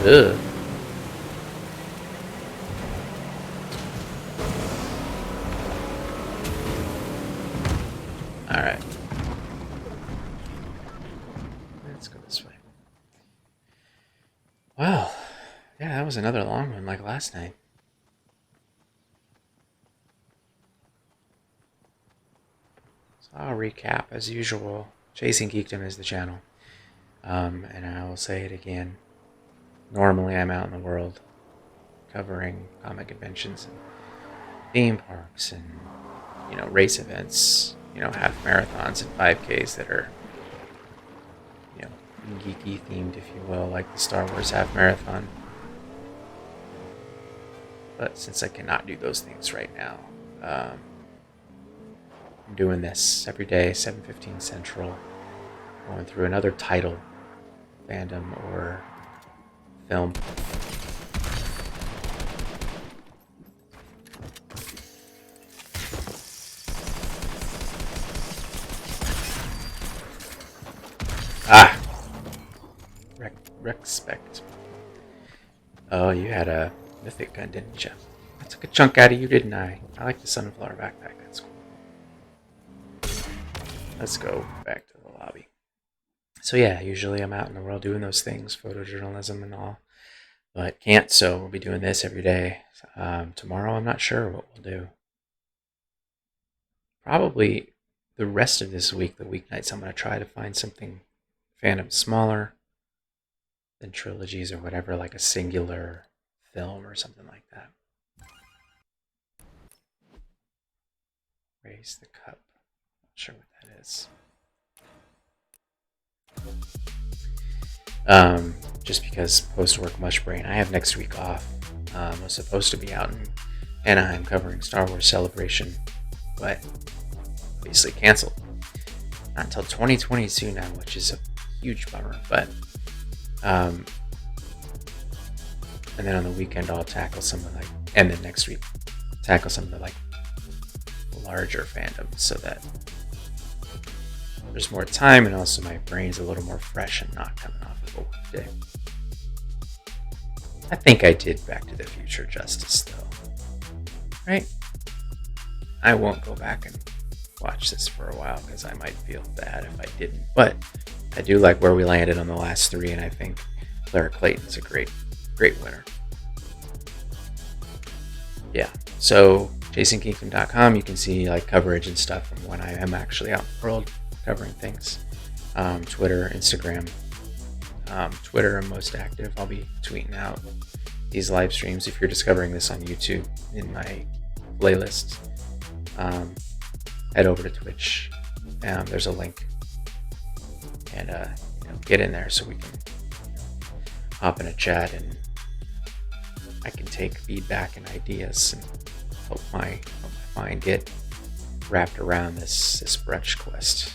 A: Ugh. Alright. Let's go this way. Wow. Yeah, that was another long one like last night. So I'll recap as usual. Chasing Geekdom is the channel. And I will say it again. Normally I'm out in the world covering comic conventions and theme parks and, race events, half marathons and 5Ks that are, geeky themed, if you will, like the Star Wars half marathon. But since I cannot do those things right now, I'm doing this every day, 7:15 Central, going through another title, fandom, or film. Respect. Oh, you had a mythic gun, didn't you? I took a chunk out of you, didn't I? I like the sunflower backpack. That's cool. Let's go back to the lobby. So yeah, usually I'm out in the world doing those things, photojournalism and all, but can't, so we'll be doing this every day. Tomorrow I'm not sure what we'll do. Probably the rest of this week, the weeknights, I'm going to try to find something fandom smaller than trilogies or whatever, like a singular film or something like that. Raise the cup. Not sure what that is. Just because post-work mush brain. I have next week off. I was supposed to be out in Anaheim covering Star Wars Celebration, but obviously canceled. Not until 2022 now, which is a huge bummer. But and then on the weekend I'll tackle some of and then next week tackle some of the larger fandoms, so that there's more time and also my brain's a little more fresh and not coming off of a work day. I think I did Back to the Future justice though, right? I won't go back and watch this for a while because I might feel bad if I didn't, but I do like where we landed on the last three, and I think Clara Clayton's a great winner. Yeah, so chasinggeekdom.com, you can see coverage and stuff from when I am actually out in the world covering things. Twitter, Instagram. Twitter, I'm most active. I'll be tweeting out these live streams. If you're discovering this on YouTube in my playlist, head over to Twitch. There's a link, and get in there so we can hop in a chat, and I can take feedback and ideas and help my mind get wrapped around this brunch quest.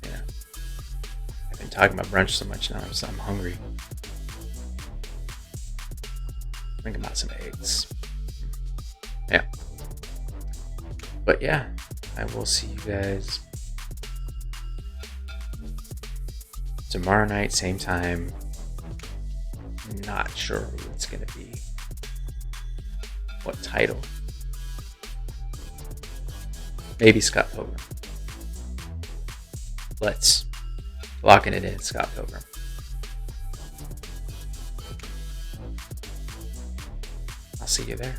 A: I've been talking about brunch so much now, I'm hungry. Think about some eggs. Yeah. But yeah, I will see you guys tomorrow night, same time. Not sure who it's going to be. What title? Maybe Scott Pilgrim. Let's locking it in, Scott Pilgrim. I'll see you there.